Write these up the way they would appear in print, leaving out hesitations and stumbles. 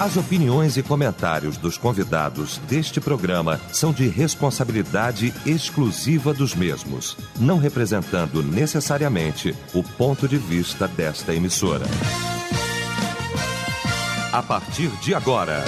As opiniões e comentários dos convidados deste programa são de responsabilidade exclusiva dos mesmos, não representando necessariamente o ponto de vista desta emissora. A partir de agora,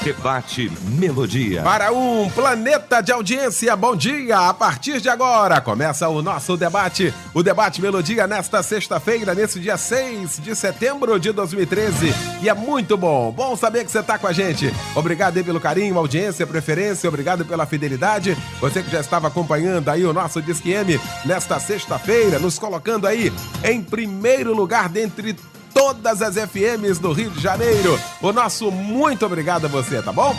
Debate Melodia. Para um planeta de audiência, bom dia! A partir de agora, começa o nosso debate, o Debate Melodia, nesta sexta-feira, nesse dia 6 de setembro de 2013. E é muito bom saber que você está com a gente. Obrigado aí pelo carinho, audiência, preferência, obrigado pela fidelidade. Você que já estava acompanhando aí o nosso Disque M nesta sexta-feira, nos colocando aí em primeiro lugar dentre todas as FMs do Rio de Janeiro. O nosso muito obrigado a você, tá bom?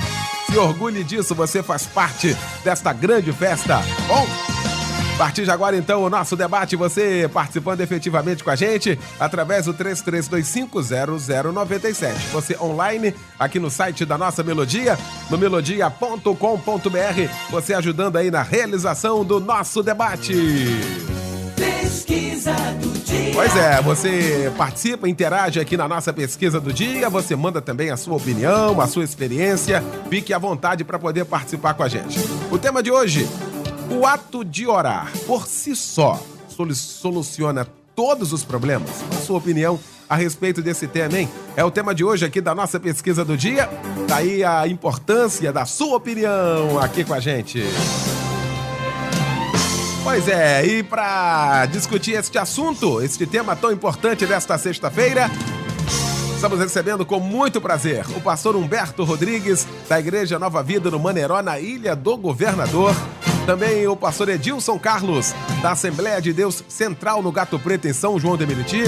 Se orgulhe disso, você faz parte desta grande festa, bom? A partir de agora, então, o nosso debate, você participando efetivamente com a gente, através do 33250097. Você online, aqui no site da nossa Melodia, no melodia.com.br, você ajudando aí na realização do nosso debate. Pesquisa do dia. Pois é, você participa, interage aqui na nossa pesquisa do dia, você manda também a sua opinião, a sua experiência, fique à vontade para poder participar com a gente. O tema de hoje, o ato de orar por si só soluciona todos os problemas? A sua opinião a respeito desse tema, hein? É o tema de hoje aqui da nossa pesquisa do dia, daí a importância da sua opinião aqui com a gente. Pois é, e para discutir este assunto, este tema tão importante desta sexta-feira, estamos recebendo com muito prazer o pastor Humberto Rodrigues, da Igreja Nova Vida no Maneiró, na Ilha do Governador. Também o pastor Edilson Carlos, da Assembleia de Deus Central no Gato Preto, em São João de Meriti.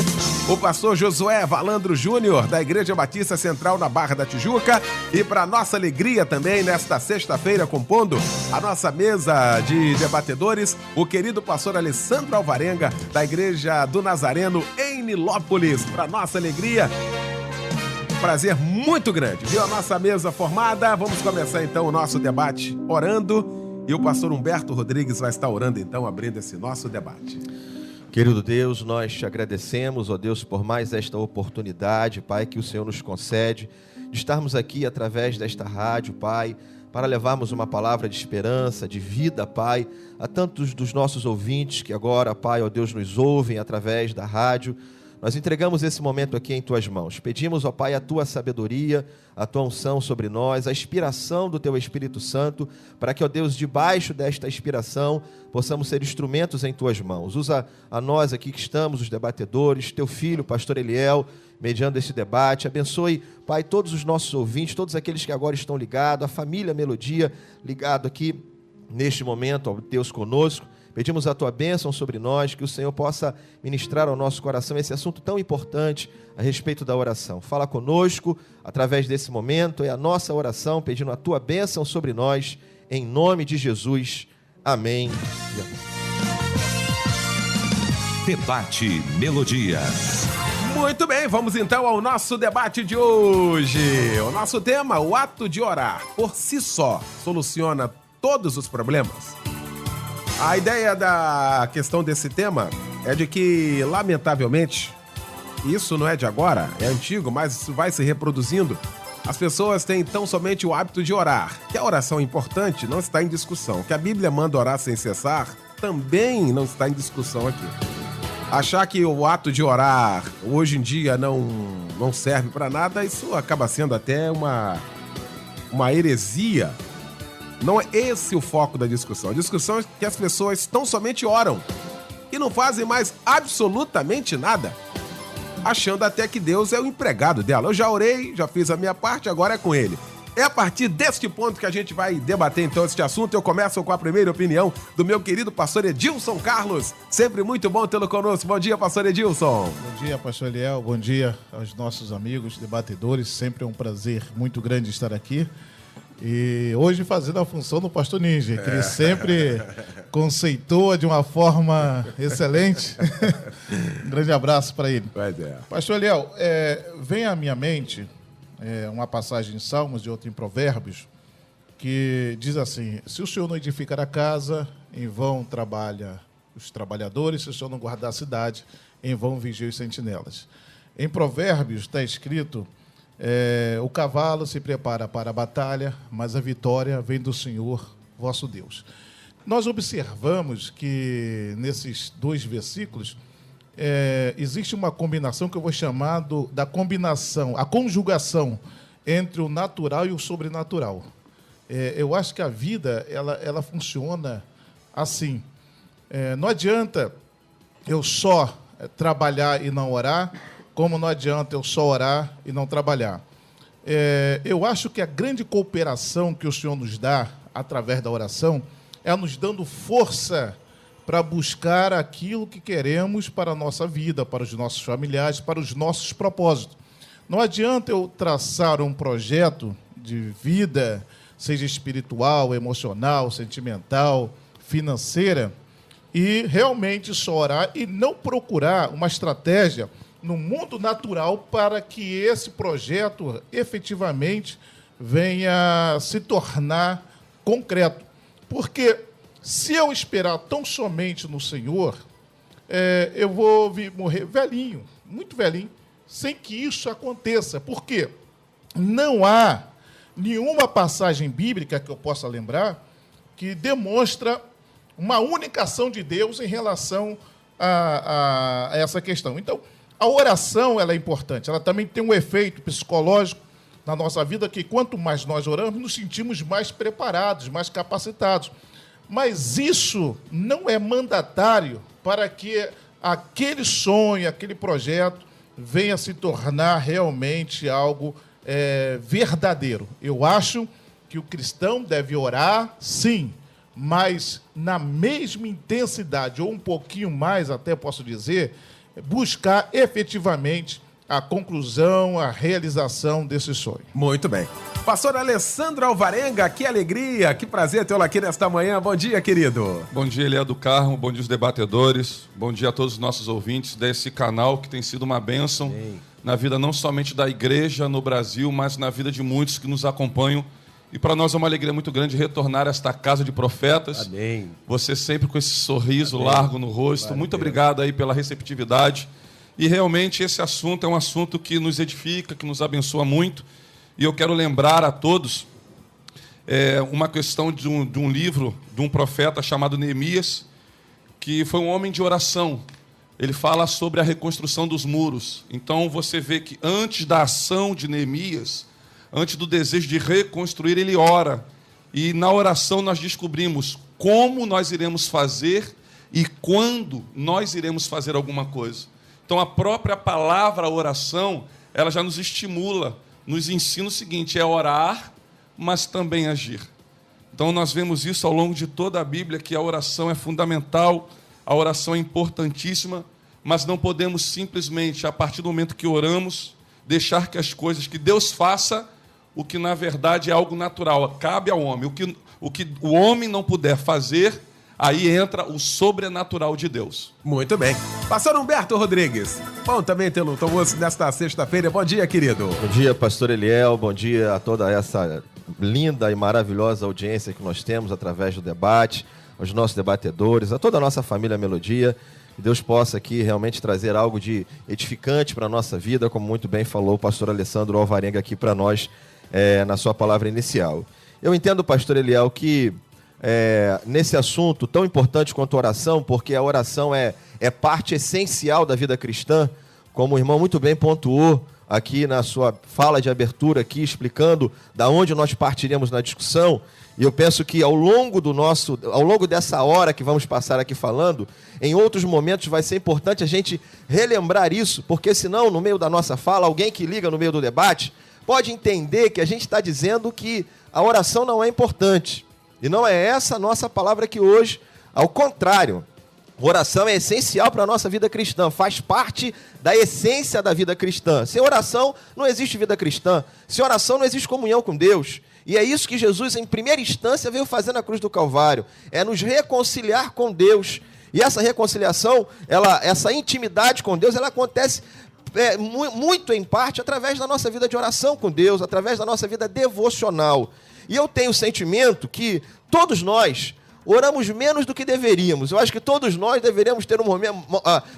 O pastor Josué Valandro Júnior, da Igreja Batista Central na Barra da Tijuca. E para nossa alegria também, nesta sexta-feira, compondo a nossa mesa de debatedores, o querido pastor Alessandro Alvarenga, da Igreja do Nazareno, em Nilópolis. Para nossa alegria, prazer muito grande, viu? A nossa mesa formada. Vamos começar então o nosso debate orando. E o pastor Humberto Rodrigues vai estar orando, então, abrindo esse nosso debate. Querido Deus, nós te agradecemos, ó Deus, por mais esta oportunidade, Pai, que o Senhor nos concede, de estarmos aqui através desta rádio, Pai, para levarmos uma palavra de esperança, de vida, Pai, a tantos dos nossos ouvintes que agora, Pai, ó Deus, nos ouvem através da rádio. Nós entregamos esse momento aqui em Tuas mãos. Pedimos, ó Pai, a Tua sabedoria, a Tua unção sobre nós, a inspiração do Teu Espírito Santo, para que, ó Deus, debaixo desta inspiração, possamos ser instrumentos em Tuas mãos. Usa a nós aqui que estamos, os debatedores, Teu filho, pastor Eliel, mediando esse debate. Abençoe, Pai, todos os nossos ouvintes, todos aqueles que agora estão ligados, a família Melodia ligado aqui neste momento, ó Deus, conosco. Pedimos a Tua bênção sobre nós, que o Senhor possa ministrar ao nosso coração esse assunto tão importante a respeito da oração. Fala conosco através desse momento, é a nossa oração, pedindo a Tua bênção sobre nós, em nome de Jesus. Amém. Debate Melodia. Muito bem, vamos então ao nosso debate de hoje. O nosso tema, o ato de orar por si só soluciona todos os problemas? A ideia da questão desse tema é de que, lamentavelmente, isso não é de agora, é antigo, mas isso vai se reproduzindo. As pessoas têm tão somente o hábito de orar, que a oração é importante, não está em discussão. Que a Bíblia manda orar sem cessar, também não está em discussão aqui. Achar que o ato de orar hoje em dia não serve para nada, isso acaba sendo até uma heresia. Não é esse o foco da discussão. A discussão é que as pessoas tão somente oram e não fazem mais absolutamente nada, achando até que Deus é o empregado dela. Eu já orei, já fiz a minha parte, agora é com Ele. É a partir deste ponto que a gente vai debater então este assunto. Eu começo com a primeira opinião do meu querido pastor Edilson Carlos. Sempre muito bom tê-lo conosco. Bom dia, pastor Edilson. Bom dia, pastor Eliel. Bom dia aos nossos amigos debatedores. Sempre é um prazer muito grande estar aqui. E hoje fazendo a função do pastor Ninja, que ele sempre conceitua de uma forma excelente. Um grande abraço para ele. Pastor Eliel, vem à minha mente uma passagem em Salmos e outra em Provérbios, que diz assim: se o Senhor não edificar a casa, em vão trabalha os trabalhadores, se o Senhor não guardar a cidade, em vão vigiam os sentinelas. Em Provérbios está escrito O cavalo se prepara para a batalha, mas a vitória vem do Senhor, vosso Deus. Nós observamos que nesses 2 versículos existe uma combinação que eu vou chamar da combinação, a conjugação entre o natural e o sobrenatural. Eu acho que a vida ela funciona assim. Não adianta eu só trabalhar e não orar, como não adianta eu só orar e não trabalhar. Eu acho que a grande cooperação que o Senhor nos dá através da oração é nos dando força para buscar aquilo que queremos para a nossa vida, para os nossos familiares, para os nossos propósitos. Não adianta eu traçar um projeto de vida, seja espiritual, emocional, sentimental, financeira, e realmente só orar e não procurar uma estratégia no mundo natural para que esse projeto efetivamente venha se tornar concreto. Porque se eu esperar tão somente no Senhor, eu vou morrer velhinho, muito velhinho, sem que isso aconteça. Por quê? Não há nenhuma passagem bíblica que eu possa lembrar que demonstra uma única ação de Deus em relação a essa questão. Então, a oração ela é importante, ela também tem um efeito psicológico na nossa vida, que quanto mais nós oramos, nos sentimos mais preparados, mais capacitados. Mas isso não é mandatário para que aquele sonho, aquele projeto venha se tornar realmente algo verdadeiro. Eu acho que o cristão deve orar, sim, mas na mesma intensidade, ou um pouquinho mais, até posso dizer, buscar efetivamente a conclusão, a realização desse sonho. Muito bem. Pastor Alessandro Alvarenga, que alegria, que prazer tê-lo aqui nesta manhã. Bom dia, querido. Bom dia, Eliel do Carmo, bom dia os debatedores, bom dia a todos os nossos ouvintes desse canal que tem sido uma bênção na vida não somente da igreja no Brasil, mas na vida de muitos que nos acompanham. E para nós é uma alegria muito grande retornar a esta casa de profetas. Amém. Você sempre com esse sorriso largo no rosto. Muito obrigado aí pela receptividade. E realmente esse assunto é um assunto que nos edifica, que nos abençoa muito. E eu quero lembrar a todos uma questão de um livro de um profeta chamado Neemias, que foi um homem de oração. Ele fala sobre a reconstrução dos muros. Então você vê que antes da ação de Neemias, antes do desejo de reconstruir, ele ora. E na oração nós descobrimos como nós iremos fazer e quando nós iremos fazer alguma coisa. Então a própria palavra oração, ela já nos estimula, nos ensina o seguinte, é orar, mas também agir. Então nós vemos isso ao longo de toda a Bíblia, que a oração é fundamental, a oração é importantíssima, mas não podemos simplesmente, a partir do momento que oramos, deixar que as coisas que Deus faça, o que na verdade é algo natural, cabe ao homem. O que o homem não puder fazer, aí entra o sobrenatural de Deus. Muito bem. Pastor Humberto Rodrigues, bom também tê-lo nesta sexta-feira. Bom dia, querido. Bom dia, pastor Eliel, bom dia a toda essa linda e maravilhosa audiência que nós temos através do debate, aos nossos debatedores, a toda a nossa família Melodia. Que Deus possa aqui realmente trazer algo de edificante para a nossa vida, como muito bem falou o pastor Alessandro Alvarenga aqui para nós, na sua palavra inicial. Eu entendo, pastor Eliel, que nesse assunto tão importante quanto a oração, porque a oração é parte essencial da vida cristã, como o irmão muito bem pontuou aqui na sua fala de abertura, aqui explicando da onde nós partiríamos na discussão. E eu penso que ao longo dessa hora que vamos passar aqui falando, em outros momentos vai ser importante a gente relembrar isso, porque senão, no meio da nossa fala, alguém que liga no meio do debate pode entender que a gente está dizendo que a oração não é importante. E não é essa a nossa palavra aqui hoje. Ao contrário, oração é essencial para a nossa vida cristã, faz parte da essência da vida cristã. Sem oração não existe vida cristã, sem oração não existe comunhão com Deus. E é isso que Jesus, em primeira instância, veio fazer na cruz do Calvário, é nos reconciliar com Deus. E essa reconciliação, essa intimidade com Deus, ela acontece muito em parte através da nossa vida de oração com Deus, através da nossa vida devocional. E eu tenho o sentimento que todos nós oramos menos do que deveríamos. Eu acho que todos nós deveríamos ter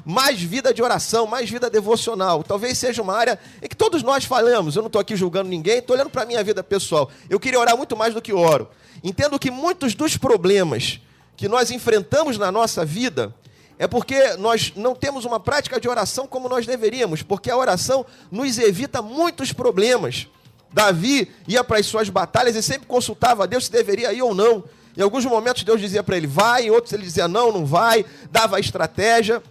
mais vida de oração, mais vida devocional. Talvez seja uma área em que todos nós falhamos. Eu não estou aqui julgando ninguém, estou olhando para a minha vida pessoal. Eu queria orar muito mais do que oro. Entendo que muitos dos problemas que nós enfrentamos na nossa vida é porque nós não temos uma prática de oração como nós deveríamos, porque a oração nos evita muitos problemas. Davi ia para as suas batalhas e sempre consultava a Deus se deveria ir ou não. Em alguns momentos Deus dizia para ele, vai, em outros ele dizia, não, não vai, dava a estratégia.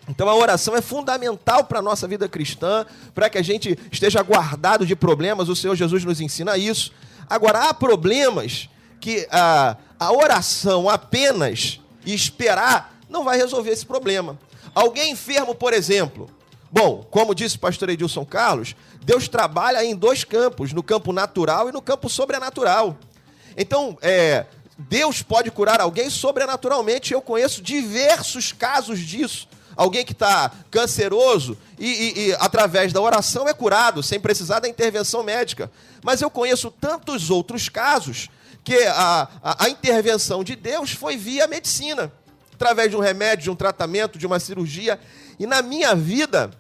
Então a oração é fundamental para a nossa vida cristã, para que a gente esteja guardado de problemas, o Senhor Jesus nos ensina isso. Agora, há problemas que a oração apenas e esperar não vai resolver esse problema. Alguém enfermo, por exemplo. Bom, como disse o pastor Edilson Carlos, Deus trabalha em dois campos, no campo natural e no campo sobrenatural. Então, Deus pode curar alguém sobrenaturalmente. Eu conheço diversos casos disso. Alguém que está canceroso e através da oração é curado, sem precisar da intervenção médica. Mas eu conheço tantos outros casos que a intervenção de Deus foi via medicina, através de um remédio, de um tratamento, de uma cirurgia. E na minha vida,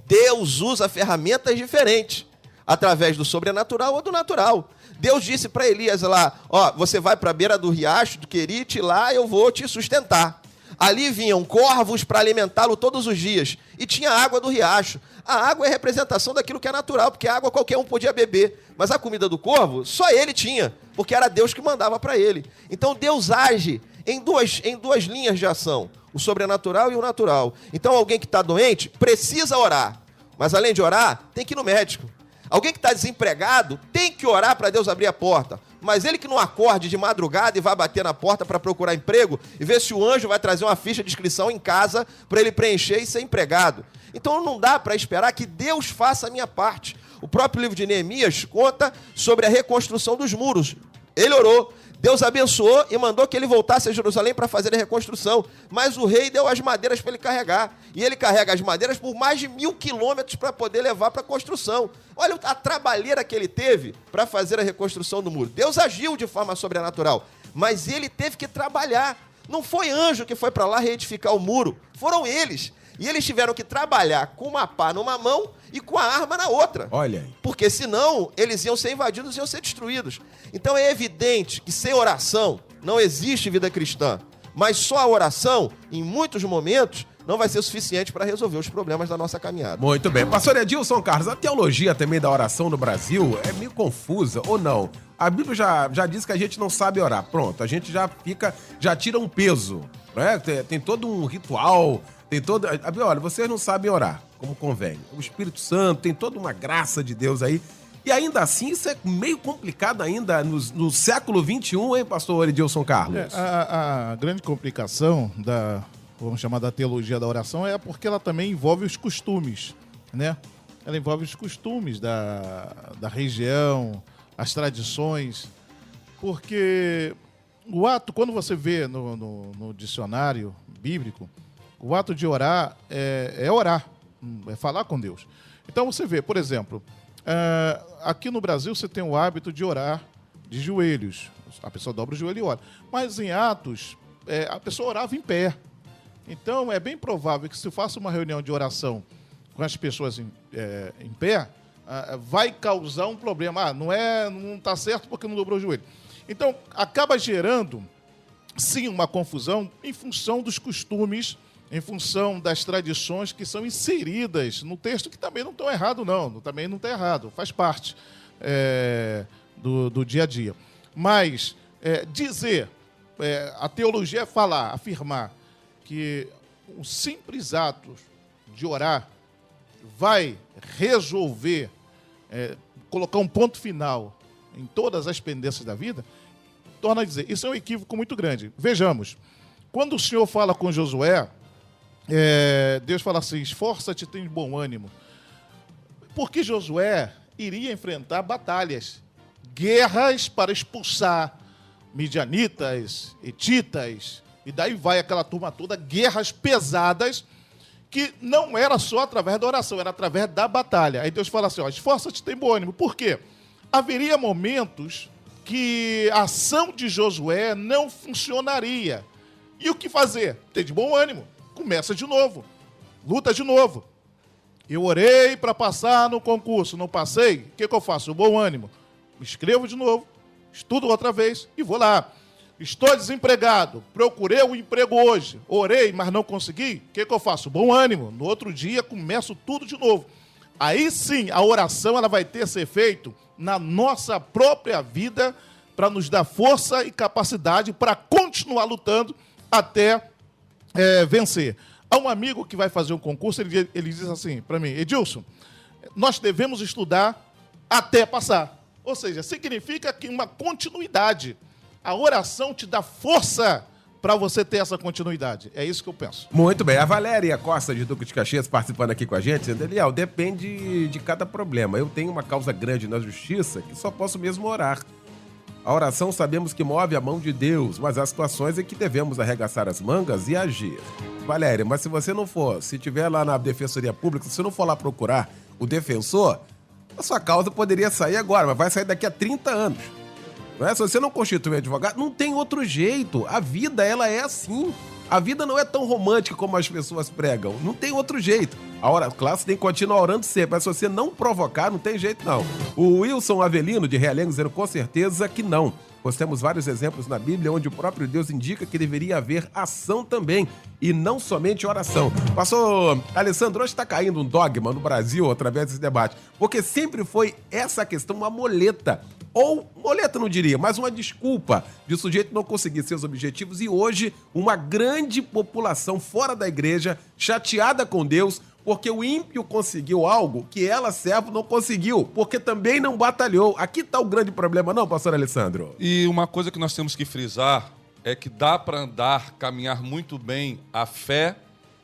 Deus usa ferramentas diferentes, através do sobrenatural ou do natural. Deus disse para Elias lá, você vai para a beira do riacho, do Querite, lá eu vou te sustentar. Ali vinham corvos para alimentá-lo todos os dias. E tinha água do riacho. A água é representação daquilo que é natural, porque a água qualquer um podia beber. Mas a comida do corvo, só ele tinha, porque era Deus que mandava para ele. Então Deus age em duas linhas de ação, o sobrenatural e o natural. Então alguém que está doente precisa orar, mas além de orar, tem que ir no médico. Alguém que está desempregado tem que orar para Deus abrir a porta, mas ele que não acorde de madrugada e vai bater na porta para procurar emprego e ver se o anjo vai trazer uma ficha de inscrição em casa para ele preencher e ser empregado. Então não dá para esperar que Deus faça a minha parte. O próprio livro de Neemias conta sobre a reconstrução dos muros. Ele orou, Deus abençoou e mandou que ele voltasse a Jerusalém para fazer a reconstrução. Mas o rei deu as madeiras para ele carregar. E ele carrega as madeiras por mais de 1.000 quilômetros para poder levar para a construção. Olha a trabalheira que ele teve para fazer a reconstrução do muro. Deus agiu de forma sobrenatural, mas ele teve que trabalhar. Não foi anjo que foi para lá reedificar o muro, foram eles. E eles tiveram que trabalhar com uma pá numa mão e com a arma na outra. Olha aí. Porque senão eles iam ser invadidos e iam ser destruídos. Então é evidente que sem oração não existe vida cristã. Mas só a oração, em muitos momentos, não vai ser suficiente para resolver os problemas da nossa caminhada. Muito bem. Pastor Edilson Carlos, a teologia também da oração no Brasil é meio confusa, ou não? A Bíblia já diz que a gente não sabe orar. Pronto, a gente já tira um peso, né? Tem todo um ritual, olha, vocês não sabem orar, como convém. O Espírito Santo tem toda uma graça de Deus aí. E ainda assim, isso é meio complicado ainda no século XXI, hein, pastor Edilson Carlos? A grande complicação vamos chamar da teologia da oração, é porque ela também envolve os costumes, né? Ela envolve os costumes da região, as tradições, porque o ato, quando você vê no dicionário bíblico, o ato de orar é orar, é falar com Deus. Então você vê, por exemplo, aqui no Brasil você tem o hábito de orar de joelhos. A pessoa dobra o joelho e ora. Mas em Atos, a pessoa orava em pé. Então é bem provável que se faça uma reunião de oração com as pessoas em pé, vai causar um problema. Não está certo porque não dobrou o joelho. Então acaba gerando, sim, uma confusão em função dos costumes, em função das tradições que são inseridas no texto, que também não estão errado, não. Também não está errado, faz parte do dia a dia. Mas a teologia é falar, afirmar que o simples ato de orar vai resolver, colocar um ponto final em todas as pendências da vida, torna a dizer, isso é um equívoco muito grande. Vejamos, quando o Senhor fala com Josué, Deus fala assim, esforça-te, tem bom ânimo. Porque Josué iria enfrentar batalhas, guerras para expulsar midianitas, hetitas, e daí vai aquela turma toda, guerras pesadas, que não era só através da oração, era através da batalha. Aí Deus fala assim, esforça-te, tem bom ânimo. Por quê? Haveria momentos que a ação de Josué não funcionaria. E o que fazer? Tem de bom ânimo. Começa de novo, luta de novo. Eu orei para passar no concurso, não passei, o que eu faço? O bom ânimo. Me inscrevo de novo, estudo outra vez e vou lá. Estou desempregado, procurei um emprego hoje, orei, mas não consegui, o que eu faço? Bom ânimo. No outro dia, começo tudo de novo. Aí sim, a oração ela vai ter esse efeito na nossa própria vida para nos dar força e capacidade para continuar lutando até vencer. Há um amigo que vai fazer um concurso, ele diz assim para mim: Edilson, nós devemos estudar até passar. Ou seja, significa que uma continuidade. A oração te dá força para você ter essa continuidade. É isso que eu penso. Muito bem. A Valéria Costa, de Duque de Caxias, participando aqui com a gente, dizendo: Eliel, depende de cada problema. Eu tenho uma causa grande na justiça que só posso mesmo orar. A oração sabemos que move a mão de Deus, mas há situações em que devemos arregaçar as mangas e agir. Valéria, mas se você não for, se estiver lá na Defensoria Pública, se você não for lá procurar o defensor, a sua causa poderia sair agora, mas vai sair daqui a 30 anos. Não é? Se você não constitui advogado, não tem outro jeito. A vida, ela é assim. A vida não é tão romântica como as pessoas pregam. Não tem outro jeito. Claro, você tem que continuar orando sempre, mas se você não provocar, não tem jeito não. O Wilson Avelino, de Realengo, dizendo com certeza que não. Nós temos vários exemplos na Bíblia onde o próprio Deus indica que deveria haver ação também, e não somente oração. Pastor Alessandro, hoje está caindo um dogma no Brasil através desse debate, porque sempre foi essa questão uma moleta. Ou, moleta não diria, mas uma desculpa de o sujeito não conseguir seus objetivos, e hoje uma grande população fora da igreja, chateada com Deus, porque o ímpio conseguiu algo que ela, servo, não conseguiu, porque também não batalhou. Aqui está o grande problema, não, pastor Alessandro? E uma coisa que nós temos que frisar é que dá para caminhar muito bem a fé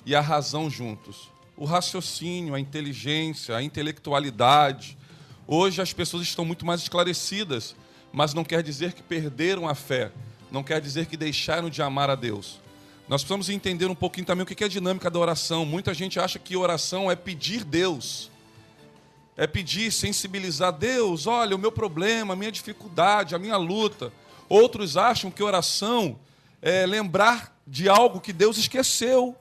e a razão juntos. O raciocínio, a inteligência, a intelectualidade. Hoje as pessoas estão muito mais esclarecidas, mas não quer dizer que perderam a fé, não quer dizer que deixaram de amar a Deus. Nós precisamos entender um pouquinho também o que é a dinâmica da oração. Muita gente acha que oração é pedir Deus, é pedir, sensibilizar Deus, olha, o meu problema, a minha dificuldade, a minha luta. Outros acham que oração é lembrar de algo que Deus esqueceu,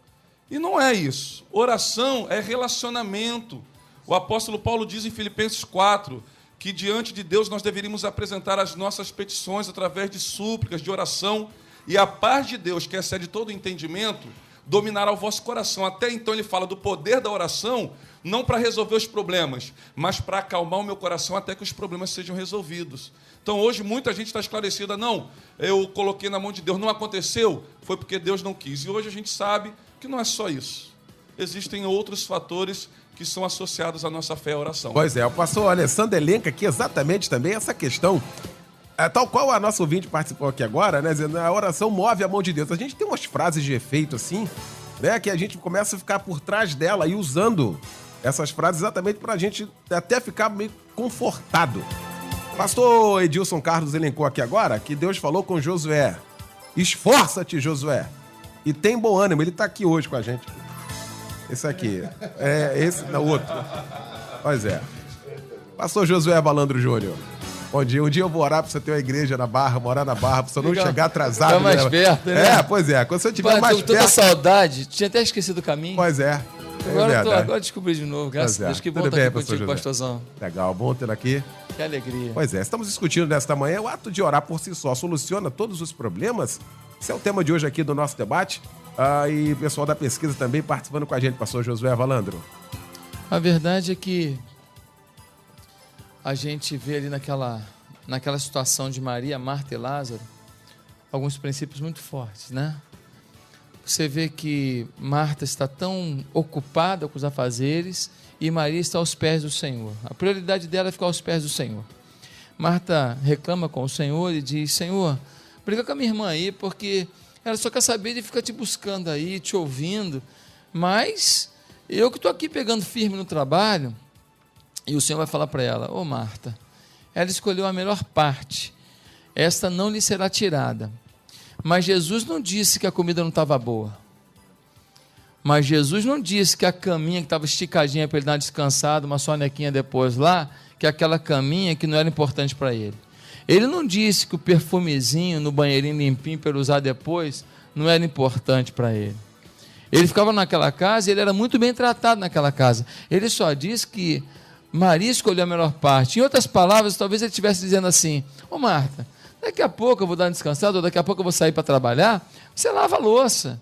e não é isso. Oração é relacionamento. O apóstolo Paulo diz em Filipenses 4 que diante de Deus nós deveríamos apresentar as nossas petições através de súplicas, de oração, e a paz de Deus, que excede todo o entendimento, dominará o vosso coração. Até então ele fala do poder da oração, não para resolver os problemas, mas para acalmar o meu coração até que os problemas sejam resolvidos. Então hoje muita gente está esclarecida, não, eu coloquei na mão de Deus, não aconteceu, foi porque Deus não quis. E hoje a gente sabe que não é só isso. Existem outros fatores que são associados à nossa fé e à oração. Pois é, o pastor Alessandro elenca aqui exatamente também essa questão, tal qual a nossa ouvinte participou aqui agora, né, dizendo, a oração move a mão de Deus. A gente tem umas frases de efeito assim, né, que a gente começa a ficar por trás dela e usando essas frases exatamente para a gente até ficar meio confortado. Pastor Edilson Carlos elencou aqui agora que Deus falou com Josué: esforça-te, Josué, e tem bom ânimo. Ele está aqui hoje com a gente. Esse aqui. Esse, não, outro. Pois é. Pastor Josué Balandro Júnior. Bom dia. Um dia eu vou orar pra você ter uma igreja na Barra, morar na Barra, pra você não chegar atrasado. Ficar mais perto, né? Pois é. Quando você estiver mais toda perto... saudade. Tinha até esquecido o caminho. Pois é. Agora descobri de novo. Graças a Deus. Que bom estar aqui contigo, pastorzão. Legal. Bom ter aqui. Que alegria. Pois é. Estamos discutindo nesta manhã o ato de orar por si só soluciona todos os problemas? Esse é o tema de hoje aqui do nosso debate. E o pessoal da pesquisa também participando com a gente, pastor Josué Valandro. A verdade é que a gente vê ali naquela situação de Maria, Marta e Lázaro, alguns princípios muito fortes, né? Você vê que Marta está tão ocupada com os afazeres e Maria está aos pés do Senhor. A prioridade dela é ficar aos pés do Senhor. Marta reclama com o Senhor e diz: Senhor, briga com a minha irmã aí, porque ela só quer saber de ficar te buscando aí, te ouvindo, mas eu que estou aqui pegando firme no trabalho. E o Senhor vai falar para ela: ô Marta, ela escolheu a melhor parte, esta não lhe será tirada. Mas Jesus não disse que a comida não estava boa, mas Jesus não disse que a caminha que estava esticadinha para ele dar uma descansada, uma sonequinha depois lá, que aquela caminha que não era importante para ele. Ele não disse que o perfumezinho no banheirinho limpinho para ele usar depois não era importante para ele. Ele ficava naquela casa e ele era muito bem tratado naquela casa. Ele só diz que Maria escolheu a melhor parte. Em outras palavras, talvez ele estivesse dizendo assim: ô Marta, daqui a pouco eu vou dar uma descansada, ou daqui a pouco eu vou sair para trabalhar, você lava a louça.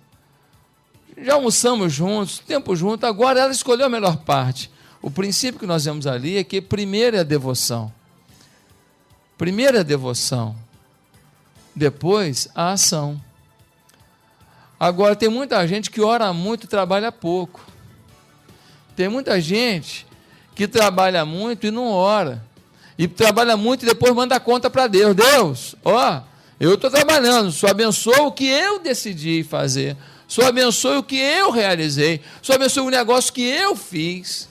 Já almoçamos juntos, tempo junto, agora ela escolheu a melhor parte. O princípio que nós vemos ali é que primeiro é a devoção. Primeiro é a devoção. Depois, a ação. Agora, tem muita gente que ora muito e trabalha pouco. Tem muita gente que trabalha muito e não ora. E trabalha muito e depois manda conta para Deus. Deus, ó, eu estou trabalhando, só abençoa o que eu decidi fazer. Só abençoe o que eu realizei. Só abençoe o negócio que eu fiz.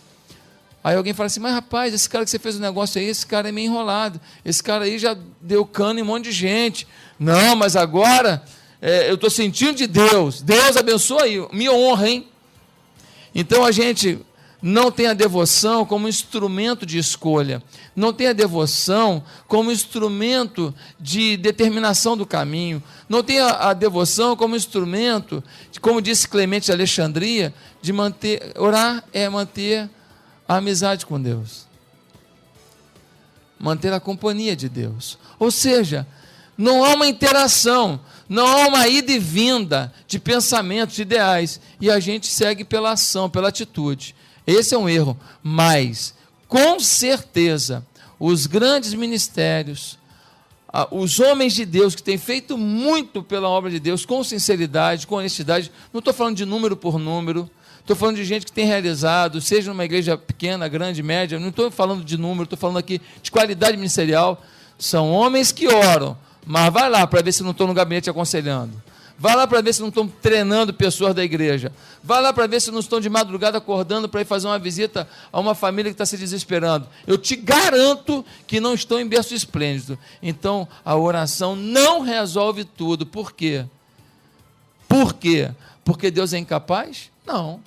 Aí alguém fala assim: mas rapaz, esse cara que você fez o negócio aí, esse cara é meio enrolado. Esse cara aí já deu cano em um monte de gente. Não, mas agora eu estou sentindo de Deus. Deus abençoa aí, me honra, hein? Então a gente não tem a devoção como instrumento de escolha. Não tem a devoção como instrumento de determinação do caminho. Não tem a devoção como instrumento, como disse Clemente de Alexandria, de manter, orar é manter a amizade com Deus. Manter a companhia de Deus. Ou seja, não há uma interação, não há uma ida e vinda de pensamentos, de ideais, e a gente segue pela ação, pela atitude. Esse é um erro, mas, com certeza, os grandes ministérios, os homens de Deus que têm feito muito pela obra de Deus, com sinceridade, com honestidade, não estou falando de número por número, estou falando de gente que tem realizado, seja numa igreja pequena, grande, média, não estou falando de número, estou falando aqui de qualidade ministerial. São homens que oram, mas vai lá para ver se não estou no gabinete aconselhando. Vai lá para ver se não estão treinando pessoas da igreja. Vai lá para ver se não estão de madrugada acordando para ir fazer uma visita a uma família que está se desesperando. Eu te garanto que não estão em berço esplêndido. Então, a oração não resolve tudo. Por quê? Por quê? Porque Deus é incapaz? Não.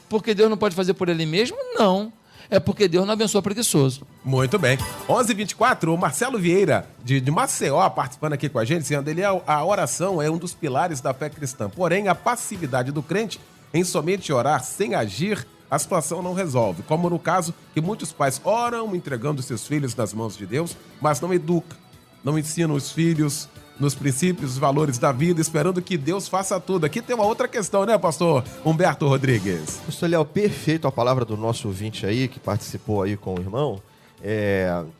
Porque Deus não pode fazer por Ele mesmo? Não. É porque Deus não abençoa preguiçoso. Muito bem. 11h24, o Marcelo Vieira, de Maceió, participando aqui com a gente, dizendo que a oração é um dos pilares da fé cristã. Porém, a passividade do crente em somente orar sem agir, a situação não resolve. Como no caso que muitos pais oram entregando seus filhos nas mãos de Deus, mas não educam, não ensinam os filhos nos princípios e valores da vida, esperando que Deus faça tudo. Aqui tem uma outra questão, né, pastor Humberto Rodrigues? Pastor Léo, perfeito a palavra do nosso ouvinte aí, que participou aí com o irmão.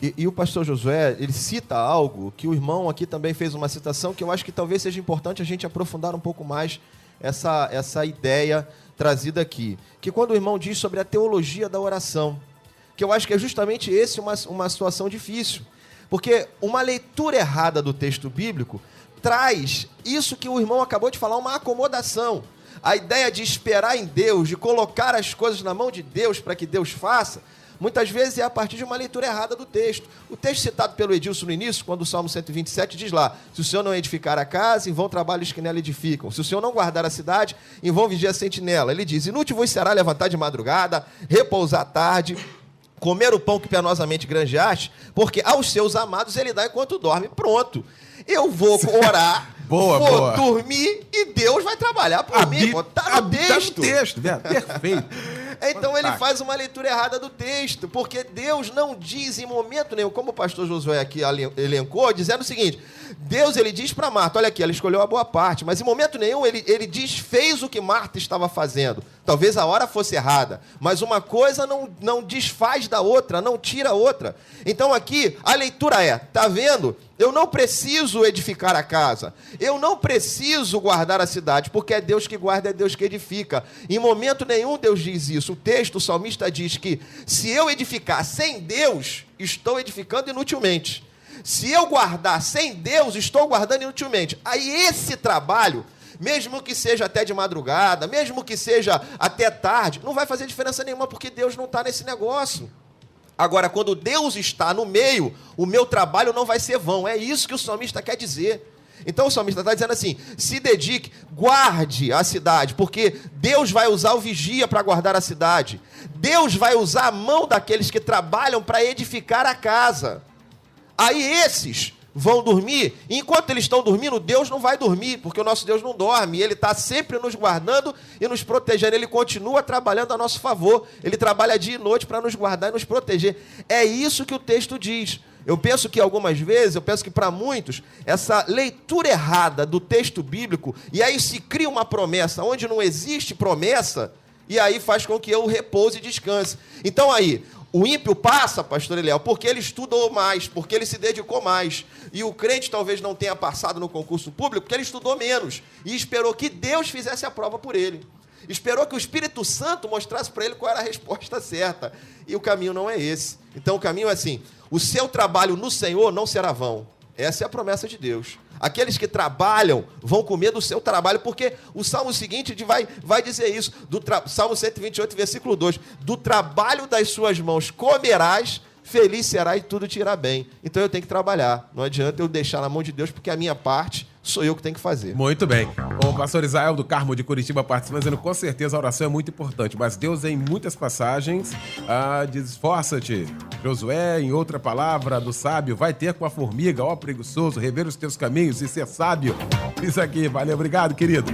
E o pastor Josué, ele cita algo que o irmão aqui também fez uma citação, que eu acho que talvez seja importante a gente aprofundar um pouco mais essa ideia trazida aqui. Que quando o irmão diz sobre a teologia da oração, que eu acho que é justamente uma situação difícil. Porque uma leitura errada do texto bíblico traz isso que o irmão acabou de falar, uma acomodação. A ideia de esperar em Deus, de colocar as coisas na mão de Deus para que Deus faça, muitas vezes é a partir de uma leitura errada do texto. O texto citado pelo Edilson no início, quando o Salmo 127 diz lá: se o Senhor não edificar a casa, em vão trabalhos que nela edificam. Se o Senhor não guardar a cidade, em vão vigia a sentinela. Ele diz: inútil vos será levantar de madrugada, repousar à tarde, comer o pão que penosamente granjeaste, porque aos seus amados ele dá enquanto dorme. Pronto. Eu vou orar, vou dormir e Deus vai trabalhar por mim. Está no texto. Tá no texto, perfeito. Então ele faz uma leitura errada do texto, porque Deus não diz em momento nenhum, como o pastor Josué aqui elencou, dizendo o seguinte: Deus, ele diz para Marta, olha aqui, ela escolheu a boa parte, mas em momento nenhum ele desfez o que Marta estava fazendo. Talvez a hora fosse errada, mas uma coisa não desfaz da outra, não tira a outra. Então aqui a leitura tá vendo? Eu não preciso edificar a casa, eu não preciso guardar a cidade, porque é Deus que guarda, é Deus que edifica. Em momento nenhum Deus diz isso. O texto, o salmista diz que se eu edificar sem Deus, estou edificando inutilmente. Se eu guardar sem Deus, estou guardando inutilmente. Aí esse trabalho, mesmo que seja até de madrugada, mesmo que seja até tarde, não vai fazer diferença nenhuma, porque Deus não está nesse negócio. Agora, quando Deus está no meio, o meu trabalho não vai ser vão. É isso que o salmista quer dizer. Então o salmista está dizendo assim: se dedique, guarde a cidade, porque Deus vai usar o vigia para guardar a cidade. Deus vai usar a mão daqueles que trabalham para edificar a casa. Aí esses vão dormir, e enquanto eles estão dormindo, Deus não vai dormir, porque o nosso Deus não dorme, Ele está sempre nos guardando e nos protegendo, Ele continua trabalhando a nosso favor, Ele trabalha dia e noite para nos guardar e nos proteger. É isso que o texto diz. Eu penso que algumas vezes, que para muitos, essa leitura errada do texto bíblico, e aí se cria uma promessa onde não existe promessa, e aí faz com que eu repouse e descanse. Então aí, o ímpio passa, pastor Eliel, porque ele estudou mais, porque ele se dedicou mais. E o crente talvez não tenha passado no concurso público porque ele estudou menos e esperou que Deus fizesse a prova por ele. Esperou que o Espírito Santo mostrasse para ele qual era a resposta certa. E o caminho não é esse. Então o caminho é assim: o seu trabalho no Senhor não será vão. Essa é a promessa de Deus. Aqueles que trabalham vão comer do seu trabalho, porque o Salmo seguinte vai dizer isso, Salmo 128, versículo 2, do trabalho das suas mãos comerás, feliz será e tudo te irá bem. Então eu tenho que trabalhar, não adianta eu deixar na mão de Deus, porque a minha parte sou eu que tenho que fazer. Muito bem. O pastor Israel do Carmo de Curitiba participando, dizendo com certeza a oração é muito importante, mas Deus em muitas passagens diz, esforça-te. Josué, em outra palavra do sábio, vai ter com a formiga, ó preguiçoso, rever os teus caminhos e ser sábio. Isso aqui, valeu, obrigado, querido.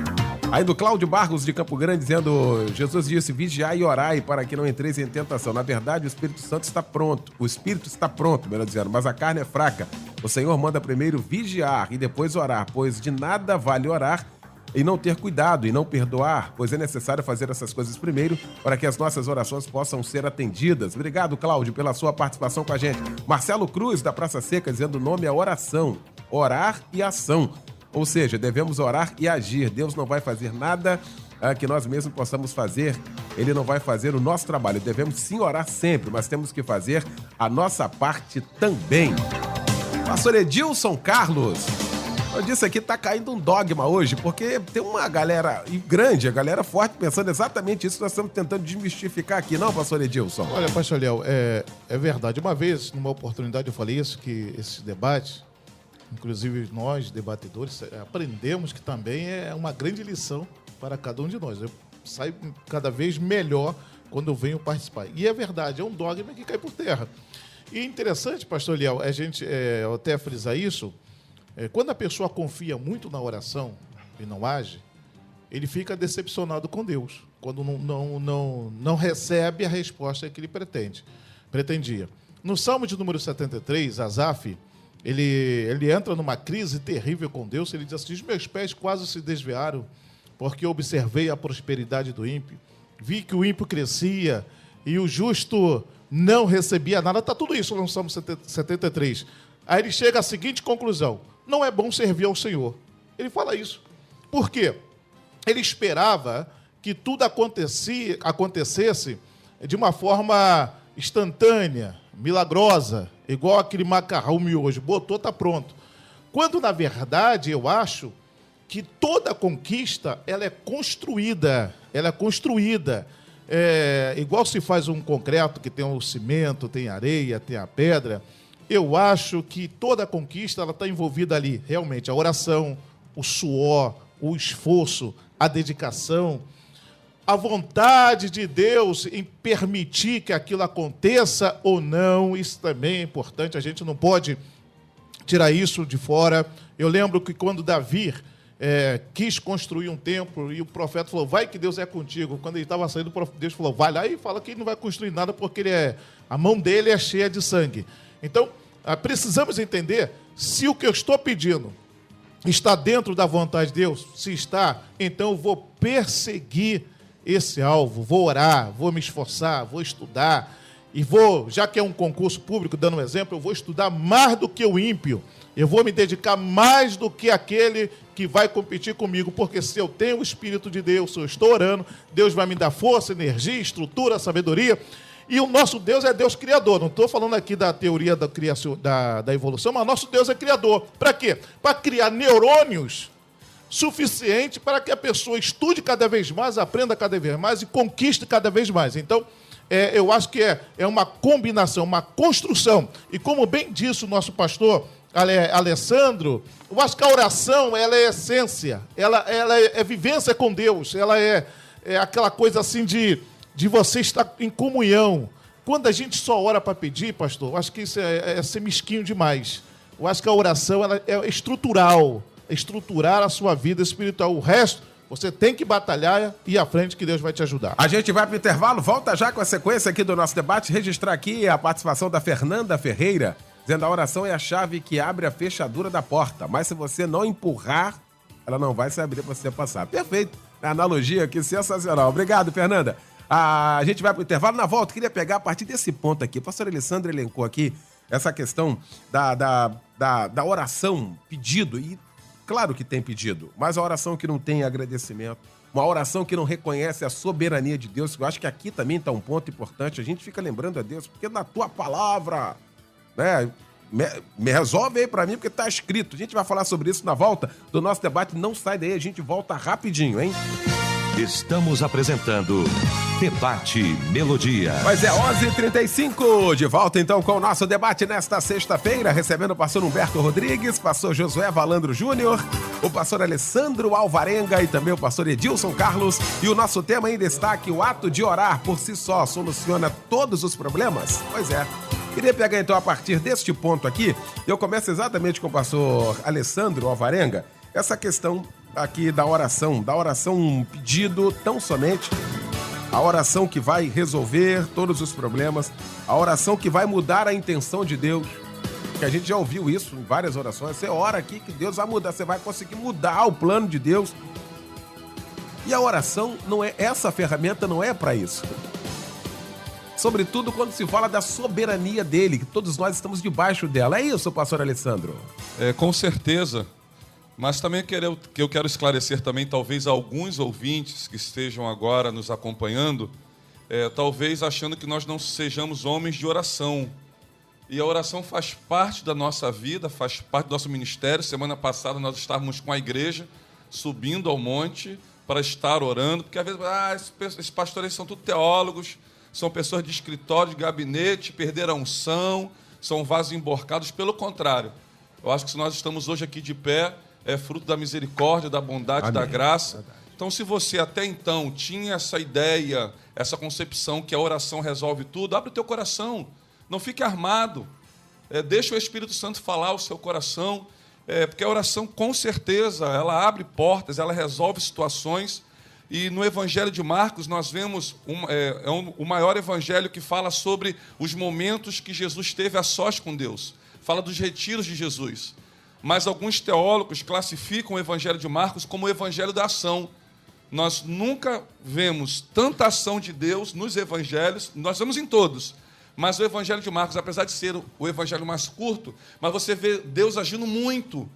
Aí do Cláudio Barros de Campo Grande, dizendo, Jesus disse, vigiai e orai para que não entreis em tentação. Na verdade, o Espírito Santo está pronto. O Espírito está pronto, melhor dizendo, mas a carne é fraca. O Senhor manda primeiro vigiar e depois orar, pois de nada vale orar e não ter cuidado e não perdoar, pois é necessário fazer essas coisas primeiro para que as nossas orações possam ser atendidas. Obrigado, Cláudio, pela sua participação com a gente. Marcelo Cruz, da Praça Seca, dizendo o nome é oração, orar e ação. Ou seja, devemos orar e agir. Deus não vai fazer nada que nós mesmos possamos fazer. Ele não vai fazer o nosso trabalho. Devemos sim orar sempre, mas temos que fazer a nossa parte também. Pastor Edilson Carlos, eu disse aqui, tá caindo um dogma hoje, porque tem uma galera grande, a galera forte, pensando exatamente isso que nós estamos tentando desmistificar aqui, não, pastor Edilson? Olha, pastor Léo, é verdade. Uma vez, numa oportunidade, eu falei isso, que esse debate, inclusive nós, debatedores, aprendemos que também é uma grande lição para cada um de nós. Eu saio cada vez melhor quando eu venho participar. E é verdade, é um dogma que cai por terra. E interessante, pastor Léo, a gente até frisar isso, quando a pessoa confia muito na oração e não age, ele fica decepcionado com Deus, quando não recebe a resposta que ele pretendia. No Salmo de número 73, Asaf, ele entra numa crise terrível com Deus, ele diz assim, os meus pés quase se desviaram, porque observei a prosperidade do ímpio, vi que o ímpio crescia e o justo não recebia nada. Está tudo isso no Salmo 73. Aí ele chega à seguinte conclusão, não é bom servir ao Senhor. Ele fala isso. Por quê? Ele esperava que tudo acontecesse de uma forma instantânea, milagrosa, igual aquele macarrão miojo, botou, está pronto. Quando, na verdade, eu acho que toda conquista ela é construída. Igual se faz um concreto que tem o cimento, tem a areia, tem a pedra. Eu acho que toda conquista ela está envolvida ali, realmente, a oração, o suor, o esforço, a dedicação, a vontade de Deus em permitir que aquilo aconteça ou não, isso também é importante, a gente não pode tirar isso de fora. Eu lembro que quando Davi quis construir um templo e o profeta falou, vai que Deus é contigo. Quando ele estava saindo, Deus falou, vai lá e fala que ele não vai construir nada porque a mão dele é cheia de sangue. Então, precisamos entender se o que eu estou pedindo está dentro da vontade de Deus. Se está, então eu vou perseguir esse alvo, vou orar, vou me esforçar, vou estudar e vou, já que é um concurso público, dando um exemplo, eu vou estudar mais do que o ímpio. Eu vou me dedicar mais do que aquele que vai competir comigo, porque se eu tenho o Espírito de Deus, se eu estou orando, Deus vai me dar força, energia, estrutura, sabedoria. E o nosso Deus é Deus criador. Não estou falando aqui da teoria da criação, da evolução, mas nosso Deus é criador. Para quê? Para criar neurônios suficiente para que a pessoa estude cada vez mais, aprenda cada vez mais e conquiste cada vez mais. Então, eu acho que é uma combinação, uma construção. E como bem disse o nosso pastor Alessandro, eu acho que a oração ela é essência, ela é vivência com Deus, ela é aquela coisa assim de você estar em comunhão. Quando a gente só ora para pedir, pastor, eu acho que isso é ser mesquinho demais. Eu acho que a oração ela é estrutural, estruturar a sua vida espiritual. O resto, você tem que batalhar e ir à frente que Deus vai te ajudar. A gente vai para o intervalo, volta já com a sequência aqui do nosso debate, registrar aqui a participação da Fernanda Ferreira, dizendo: a oração é a chave que abre a fechadura da porta, mas se você não empurrar, ela não vai se abrir para você passar. Perfeito, a analogia aqui sensacional. Obrigado, Fernanda. A gente vai para o intervalo, na volta queria pegar a partir desse ponto aqui. O pastor Alessandro elencou aqui essa questão da oração, pedido, e claro que tem pedido, mas a oração que não tem agradecimento, uma oração que não reconhece a soberania de Deus. Eu acho que aqui também está um ponto importante, a gente fica lembrando a Deus, porque na tua palavra, né, me resolve aí para mim, porque está escrito. A gente vai falar sobre isso na volta do nosso debate, não sai daí, a gente volta rapidinho, hein? Estamos apresentando Debate Melodia. Mas é 11h35, de volta então com o nosso debate nesta sexta-feira, recebendo o pastor Humberto Rodrigues, pastor Josué Valandro Júnior, o pastor Alessandro Alvarenga e também o pastor Edilson Carlos. E o nosso tema em destaque: o ato de orar por si só soluciona todos os problemas? Pois é. Queria pegar então a partir deste ponto aqui, eu começo exatamente com o pastor Alessandro Alvarenga, essa questão aqui da oração pedido tão somente, a oração que vai resolver todos os problemas, a oração que vai mudar a intenção de Deus, que a gente já ouviu isso em várias orações. Você ora aqui que Deus vai mudar, você vai conseguir mudar o plano de Deus. E a oração não é, essa ferramenta não é para isso. Sobretudo quando se fala da soberania dele, que todos nós estamos debaixo dela. É isso, pastor Alessandro? Com certeza. Mas também que eu quero esclarecer também, talvez alguns ouvintes que estejam agora nos acompanhando, talvez achando que nós não sejamos homens de oração. E a oração faz parte da nossa vida, faz parte do nosso ministério. Semana passada nós estávamos com a igreja subindo ao monte para estar orando, porque às vezes esses pastores são tudo teólogos, são pessoas de escritório, de gabinete, perderam a unção, são vasos emborcados. Pelo contrário, eu acho que se nós estamos hoje aqui de pé, é fruto da misericórdia, da bondade, da graça. Então, se você até então tinha essa ideia, essa concepção que a oração resolve tudo, abre o teu coração, não fique armado. Deixa o Espírito Santo falar o seu coração, porque a oração, com certeza, ela abre portas, ela resolve situações. E no Evangelho de Marcos, nós vemos o maior evangelho que fala sobre os momentos que Jesus teve a sós com Deus. Fala dos retiros de Jesus. Mas alguns teólogos classificam o Evangelho de Marcos como o Evangelho da ação. Nós nunca vemos tanta ação de Deus nos evangelhos, nós vemos em todos, mas o Evangelho de Marcos, apesar de ser o evangelho mais curto, mas você vê Deus agindo muito,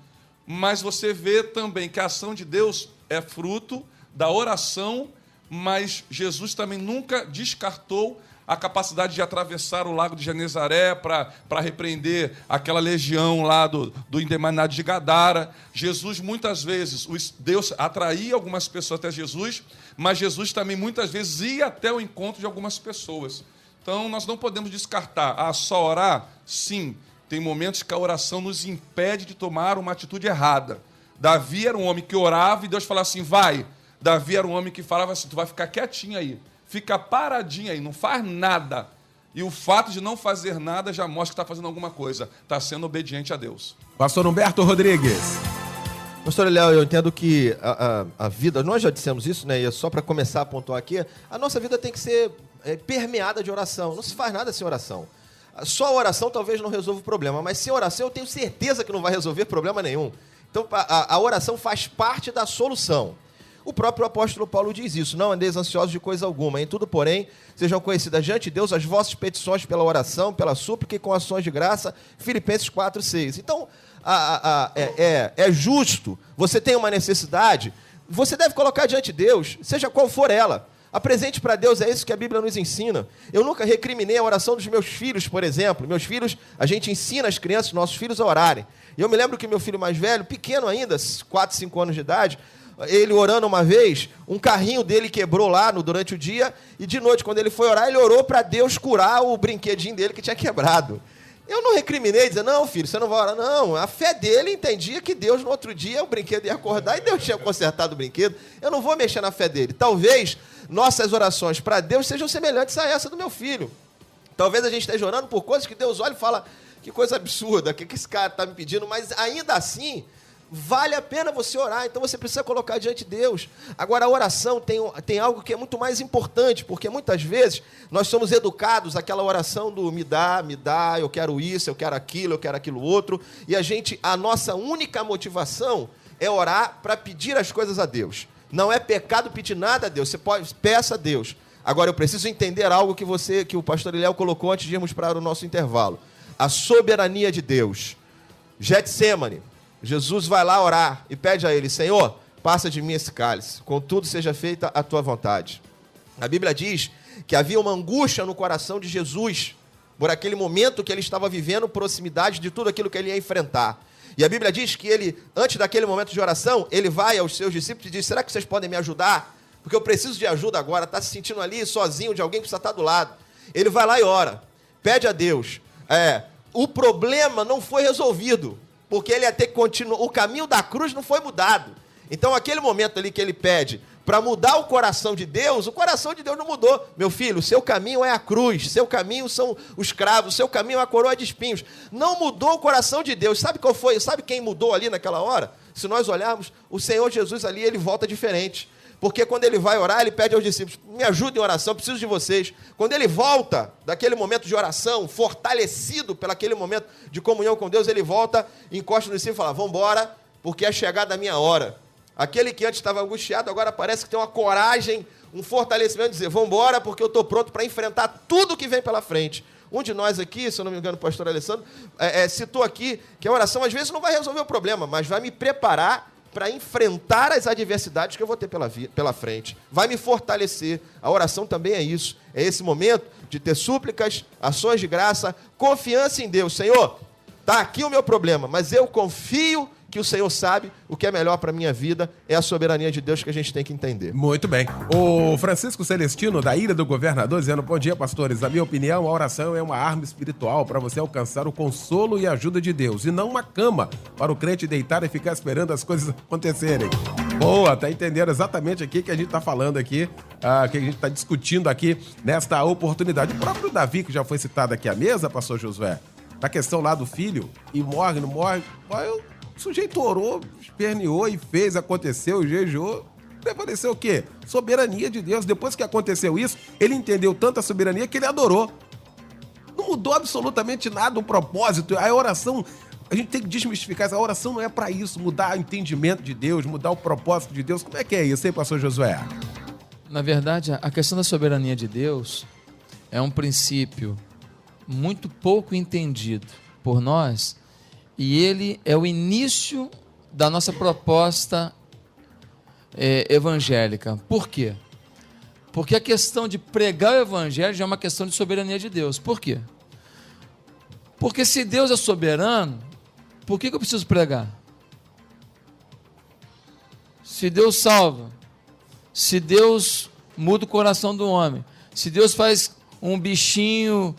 mas você vê também que a ação de Deus é fruto da oração, mas Jesus também nunca descartou a capacidade de atravessar o lago de Genezaré para repreender aquela legião lá do endemoniado de Gadara. Jesus, muitas vezes, Deus atraía algumas pessoas até Jesus, mas Jesus também, muitas vezes, ia até o encontro de algumas pessoas. Então, nós não podemos descartar. Só orar? Sim. Tem momentos que a oração nos impede de tomar uma atitude errada. Davi era um homem que orava e Deus falava assim, vai. Davi era um homem que falava assim, tu vai ficar quietinho aí. Fica paradinho aí, não faz nada. E o fato de não fazer nada já mostra que está fazendo alguma coisa. Está sendo obediente a Deus. Pastor Humberto Rodrigues. Pastor Léo, eu entendo que a vida, nós já dissemos isso, né? E só para começar a pontuar aqui, a nossa vida tem que ser permeada de oração. Não se faz nada sem oração. Só a oração talvez não resolva o problema, mas sem oração eu tenho certeza que não vai resolver problema nenhum. Então a oração faz parte da solução. O próprio apóstolo Paulo diz isso, não andeis ansiosos de coisa alguma, em tudo, porém, sejam conhecidas diante de Deus as vossas petições pela oração, pela súplica e com ações de graça, Filipenses 4:6. Então, é justo, você tem uma necessidade, você deve colocar diante de Deus, seja qual for ela. Apresente para Deus, é isso que a Bíblia nos ensina. Eu nunca recriminei a oração dos meus filhos, por exemplo. Meus filhos, a gente ensina as crianças, nossos filhos a orarem. E eu me lembro que meu filho mais velho, pequeno ainda, 4, 5 anos de idade, ele orando uma vez, um carrinho dele quebrou lá durante o dia, e de noite, quando ele foi orar, ele orou para Deus curar o brinquedinho dele que tinha quebrado. Eu não recriminei, dizendo, não, filho, você não vai orar. Não, a fé dele entendia que Deus, no outro dia, o brinquedo ia acordar e Deus tinha consertado o brinquedo. Eu não vou mexer na fé dele. Talvez nossas orações para Deus sejam semelhantes a essa do meu filho. Talvez a gente esteja orando por coisas que Deus olha e fala, que coisa absurda, o que esse cara está me pedindo? Mas ainda assim, vale a pena você orar, então você precisa colocar diante de Deus. Agora, a oração tem algo que é muito mais importante, porque muitas vezes nós somos educados àquela oração do me dá, eu quero isso, eu quero aquilo outro, e a nossa única motivação é orar para pedir as coisas a Deus. Não é pecado pedir nada a Deus, peça a Deus. Agora, eu preciso entender algo que o pastor Eliel colocou antes de irmos para o nosso intervalo. A soberania de Deus. Getsêmani, Jesus vai lá orar e pede a ele: Senhor, passa de mim esse cálice, contudo seja feita a tua vontade. A Bíblia diz que havia uma angústia no coração de Jesus por aquele momento que ele estava vivendo, proximidade de tudo aquilo que ele ia enfrentar. E a Bíblia diz que ele, antes daquele momento de oração, ele vai aos seus discípulos e diz: será que vocês podem me ajudar? Porque eu preciso de ajuda agora. Está se sentindo ali sozinho, de alguém que precisa estar do lado. Ele vai lá e ora, pede a Deus. O problema não foi resolvido, porque ele ia ter que continuar, o caminho da cruz não foi mudado. Então, aquele momento ali que ele pede para mudar o coração de Deus, o coração de Deus não mudou. Meu filho, o seu caminho é a cruz, seu caminho são os cravos, o seu caminho é a coroa de espinhos. Não mudou o coração de Deus. Sabe qual foi? Sabe quem mudou ali naquela hora? Se nós olharmos, o Senhor Jesus ali, ele volta diferente. Porque quando ele vai orar, ele pede aos discípulos: me ajudem em oração, preciso de vocês. Quando ele volta daquele momento de oração, fortalecido pelo aquele momento de comunhão com Deus, ele volta, encosta no discípulo e fala: vamos embora, porque é chegada a minha hora. Aquele que antes estava angustiado, agora parece que tem uma coragem, um fortalecimento de dizer: vamos embora, porque eu estou pronto para enfrentar tudo que vem pela frente. Um de nós aqui, se eu não me engano, o pastor Alessandro, citou aqui que a oração às vezes não vai resolver o problema, mas vai me preparar para enfrentar as adversidades que eu vou ter pela frente. Vai me fortalecer. A oração também é isso. É esse momento de ter súplicas, ações de graça, confiança em Deus. Senhor, está aqui o meu problema, mas eu confio que o Senhor sabe o que é melhor para a minha vida. É a soberania de Deus que a gente tem que entender. Muito bem. O Francisco Celestino, da Ilha do Governador, dizendo: bom dia, pastores. Na minha opinião, a oração é uma arma espiritual para você alcançar o consolo e a ajuda de Deus, e não uma cama para o crente deitar e ficar esperando as coisas acontecerem. Boa, tá entendendo exatamente aqui que a gente tá falando aqui, que a gente tá discutindo aqui nesta oportunidade. O próprio Davi, que já foi citado aqui à mesa, pastor Josué, na questão lá do filho, e morre, não morre, o sujeito orou, esperneou e fez, aconteceu, jejuou. Prevaleceu o quê? Soberania de Deus. Depois que aconteceu isso, ele entendeu tanta soberania que ele adorou. Não mudou absolutamente nada o propósito. A oração, a gente tem que desmistificar isso. A oração não é para isso, mudar o entendimento de Deus, mudar o propósito de Deus. Como é que é isso, hein, pastor Josué? Na verdade, a questão da soberania de Deus é um princípio muito pouco entendido por nós, e ele é o início da nossa proposta evangélica. Por quê? Porque a questão de pregar o evangelho já é uma questão de soberania de Deus. Por quê? Porque se Deus é soberano, por que eu preciso pregar? Se Deus salva, se Deus muda o coração do homem, se Deus faz um bichinho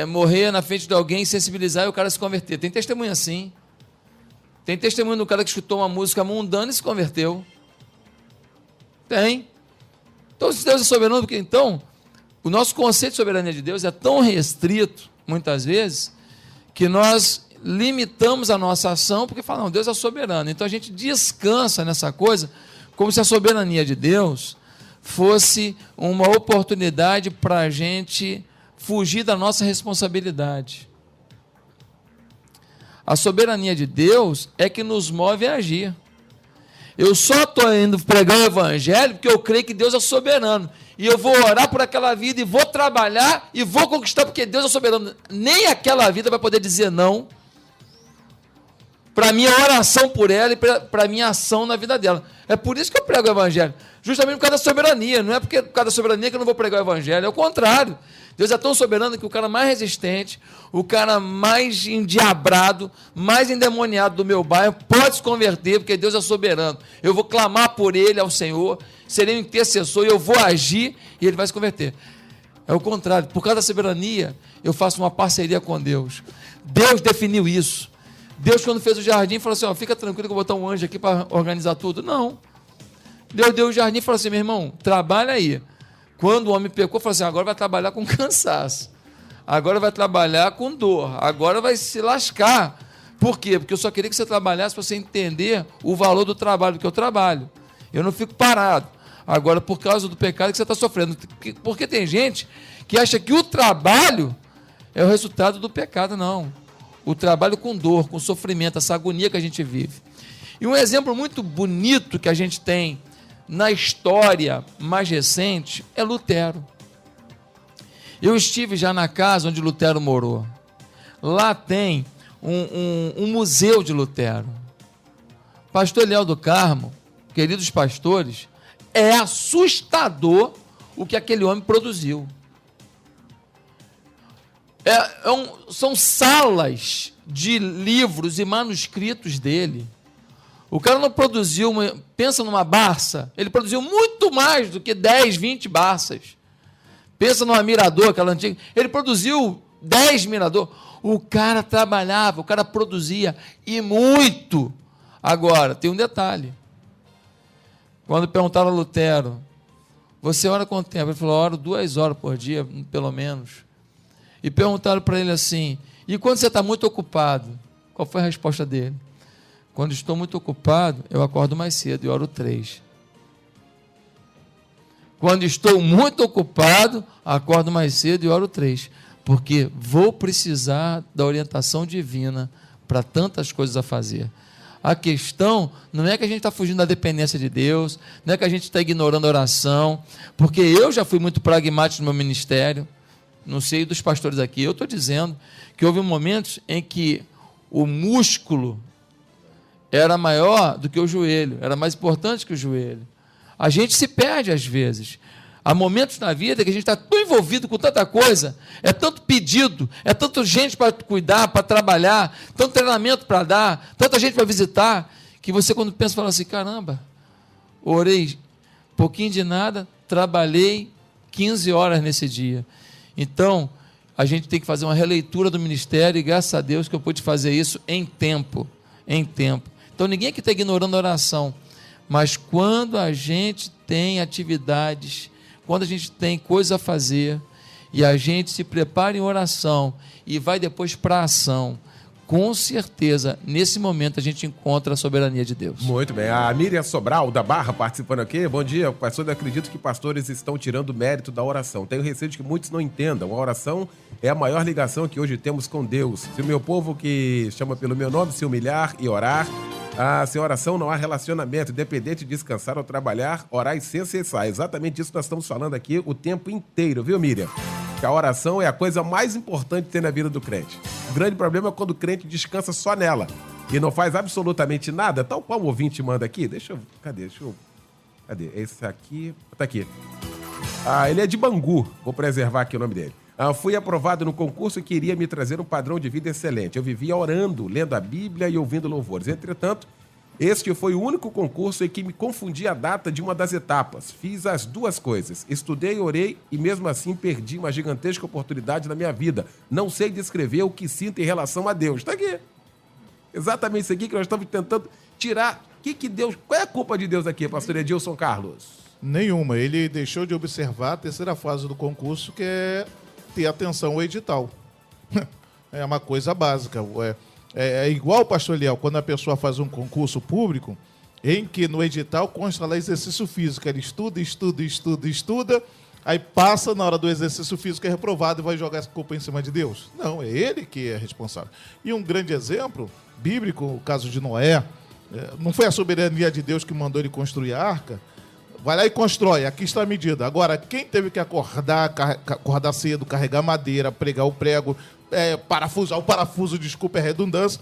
morrer na frente de alguém, sensibilizar e o cara se converter. Tem testemunho assim. Tem testemunho do cara que escutou uma música mundana e se converteu. Tem. Então, se Deus é soberano, porque então o nosso conceito de soberania de Deus é tão restrito, muitas vezes, que nós limitamos a nossa ação porque falamos: não, Deus é soberano. Então a gente descansa nessa coisa como se a soberania de Deus fosse uma oportunidade para a gente fugir da nossa responsabilidade. A soberania de Deus é que nos move a agir. Eu só estou indo pregar o evangelho porque eu creio que Deus é soberano. E eu vou orar por aquela vida e vou trabalhar e vou conquistar porque Deus é soberano. Nem aquela vida vai poder dizer não para a minha oração por ela e para a minha ação na vida dela. É por isso que eu prego o evangelho. Justamente por causa da soberania. Não é por causa da soberania que eu não vou pregar o evangelho. É o contrário. Deus é tão soberano que o cara mais resistente, o cara mais endiabrado, mais endemoniado do meu bairro pode se converter, porque Deus é soberano. Eu vou clamar por ele ao Senhor, serei um intercessor e eu vou agir e ele vai se converter. É o contrário. Por causa da soberania, eu faço uma parceria com Deus. Deus definiu isso. Deus, quando fez o jardim, falou assim: fica tranquilo que eu vou botar um anjo aqui para organizar tudo. Não. Deus deu o jardim e falou assim: meu irmão, trabalha aí. Quando o homem pecou, falou assim: agora vai trabalhar com cansaço. agora vai trabalhar com dor, agora vai se lascar. Por quê? Porque eu só queria que você trabalhasse para você entender o valor do trabalho que eu trabalho. Eu não fico parado. Agora, por causa do pecado que você está sofrendo. Porque tem gente que acha que o trabalho é o resultado do pecado. Não. O trabalho com dor, com sofrimento, essa agonia que a gente vive. E um exemplo muito bonito que a gente tem na história mais recente é Lutero. Eu estive já na casa onde Lutero morou. Lá tem um museu de Lutero. Pastor Eliel do Carmo, queridos pastores, é assustador o que aquele homem produziu. São salas de livros e manuscritos dele. O cara não produziu, pensa numa Barça, ele produziu muito mais do que 10, 20 Barças. Pensa numa Mirador, aquela antiga, ele produziu 10 Mirador. O cara trabalhava, o cara produzia, e muito. Agora, tem um detalhe. Quando perguntaram a Lutero, você ora quanto tempo? Ele falou, oro 2 horas por dia, pelo menos. E perguntaram para ele assim, e quando você está muito ocupado? Qual foi a resposta dele? Quando estou muito ocupado, eu acordo mais cedo e oro 3. Quando estou muito ocupado, acordo mais cedo e oro 3. Porque vou precisar da orientação divina para tantas coisas a fazer. A questão não é que a gente está fugindo da dependência de Deus, não é que a gente está ignorando a oração, porque eu já fui muito pragmático no meu ministério, não sei dos pastores aqui, eu estou dizendo que houve momentos em que o músculo era maior do que o joelho, era mais importante que o joelho. A gente se perde às vezes. Há momentos na vida que a gente está tão envolvido com tanta coisa, é tanto pedido, é tanta gente para cuidar, para trabalhar, tanto treinamento para dar, tanta gente para visitar, que você quando pensa, fala assim, caramba, orei pouquinho de nada, trabalhei 15 horas nesse dia. Então, a gente tem que fazer uma releitura do ministério e graças a Deus que eu pude fazer isso em tempo. Então, ninguém aqui está ignorando a oração, mas quando a gente tem atividades, quando a gente tem coisa a fazer e a gente se prepara em oração e vai depois para a ação, com certeza, nesse momento a gente encontra a soberania de Deus. Muito bem. A Miriam Sobral, da Barra, participando aqui. Bom dia, pastor. Eu acredito que pastores estão tirando o mérito da oração. Tenho receio de que muitos não entendam. A oração é a maior ligação que hoje temos com Deus. Se o meu povo que chama pelo meu nome se humilhar e orar, sem oração não há relacionamento, independente de descansar ou trabalhar, orar e sem cessar. Exatamente isso que nós estamos falando aqui o tempo inteiro, viu, Miriam? Que a oração é a coisa mais importante que tem na vida do crente. O grande problema é quando o crente descansa só nela e não faz absolutamente nada, tal qual o ouvinte manda aqui. Cadê? Esse aqui, tá aqui. Ele é de Bangu, vou preservar aqui o nome dele. Fui aprovado no concurso que iria me trazer um padrão de vida excelente. Eu vivia orando, lendo a Bíblia e ouvindo louvores. Entretanto, este foi o único concurso em que me confundi a data de uma das etapas. Fiz as duas coisas. Estudei, orei e mesmo assim perdi uma gigantesca oportunidade na minha vida. Não sei descrever o que sinto em relação a Deus. Está aqui. Exatamente isso aqui que nós estamos tentando tirar. Qual é a culpa de Deus aqui, pastor Edilson Carlos? Nenhuma. Ele deixou de observar a terceira fase do concurso, que é ter atenção ao edital. É uma coisa básica. É igual, pastor Eliel, quando a pessoa faz um concurso público, em que no edital consta lá exercício físico. Ele estuda, aí passa na hora do exercício físico, é reprovado e vai jogar essa culpa em cima de Deus. Não, é ele que é responsável. E um grande exemplo bíblico, o caso de Noé, não foi a soberania de Deus que mandou ele construir a arca? Vai lá e constrói, aqui está a medida. Agora, quem teve que acordar cedo, carregar madeira, pregar o prego, parafusar o parafuso, desculpa a redundância,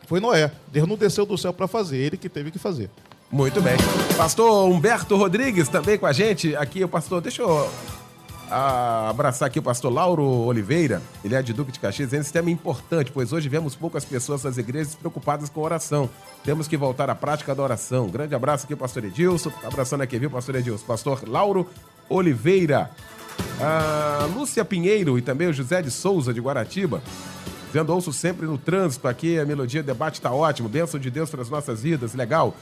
foi Noé. Deus não desceu do céu para fazer, ele que teve que fazer. Muito bem. Pastor Humberto Rodrigues também com a gente. Aqui o pastor, deixa eu abraçar aqui o pastor Lauro Oliveira. Ele é de Duque de Caxias. Esse tema é importante, pois hoje vemos poucas pessoas nas igrejas preocupadas com oração. Temos que voltar à prática da oração. Grande abraço aqui, pastor Edilson. Abraçando aqui, viu, pastor Edilson? Pastor Lauro Oliveira. A Lúcia Pinheiro e também o José de Souza, de Guaratiba. Dizendo, ouço sempre no trânsito aqui, a melodia, o debate está ótimo. Bênção de Deus para as nossas vidas, legal.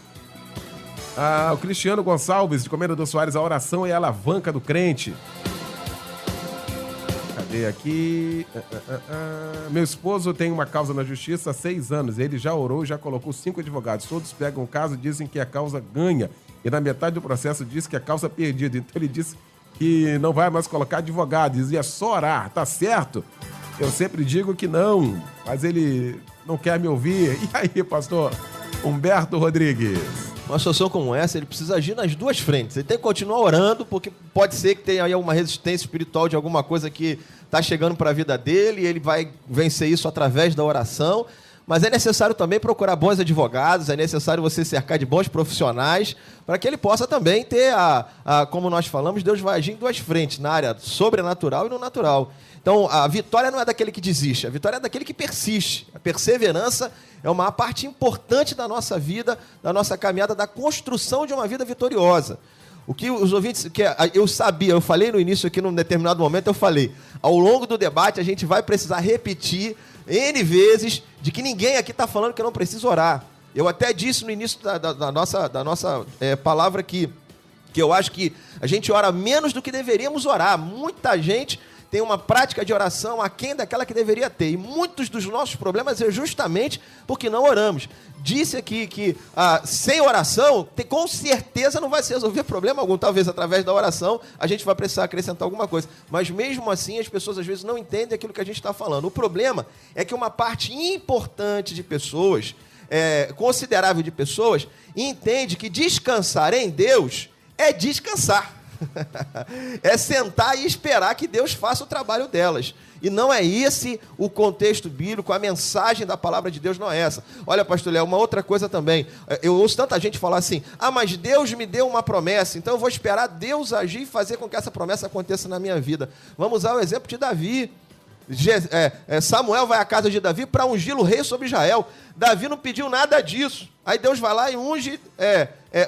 O Cristiano Gonçalves, de Comendador Soares, a oração é a alavanca do crente. Cadê aqui? Meu esposo tem uma causa na justiça há 6 anos. Ele já orou e já colocou 5 advogados. Todos pegam o caso e dizem que a causa ganha. E na metade do processo diz que a causa é perdida. Então ele disse que não vai mais colocar advogados. Ia só orar. Tá certo? Eu sempre digo que não. Mas ele não quer me ouvir. E aí, pastor Humberto Rodrigues? Uma situação como essa, ele precisa agir nas duas frentes. Ele tem que continuar orando, porque pode ser que tenha aí uma resistência espiritual de alguma coisa que está chegando para a vida dele, e ele vai vencer isso através da oração. Mas é necessário também procurar bons advogados, é necessário você cercar de bons profissionais, para que ele possa também ter, como nós falamos, Deus vai agir em duas frentes, na área sobrenatural e no natural. Então, a vitória não é daquele que desiste, a vitória é daquele que persiste. A perseverança é uma parte importante da nossa vida, da nossa caminhada, da construção de uma vida vitoriosa. O que os ouvintes, eu sabia, eu falei no início aqui, num determinado momento, eu falei, ao longo do debate a gente vai precisar repetir N vezes de que ninguém aqui está falando que não precisa orar. Eu até disse no início da nossa palavra que eu acho que a gente ora menos do que deveríamos orar. Muita gente tem uma prática de oração aquém daquela que deveria ter. E muitos dos nossos problemas é justamente porque não oramos. Disse aqui que sem oração, com certeza não vai se resolver problema algum. Talvez através da oração a gente vai precisar acrescentar alguma coisa. Mas mesmo assim as pessoas às vezes não entendem aquilo que a gente está falando. O problema é que uma parte importante de pessoas, considerável de pessoas, entende que descansar em Deus é descansar. É sentar e esperar que Deus faça o trabalho delas. E não é esse o contexto bíblico, a mensagem da palavra de Deus não é essa. Olha, pastor Léo, uma outra coisa também. Eu ouço tanta gente falar assim, mas Deus me deu uma promessa, então eu vou esperar Deus agir e fazer com que essa promessa aconteça na minha vida. Vamos usar o exemplo de Davi. Samuel vai à casa de Davi para ungí-lo rei sobre Israel. Davi não pediu nada disso. Aí Deus vai lá e unge,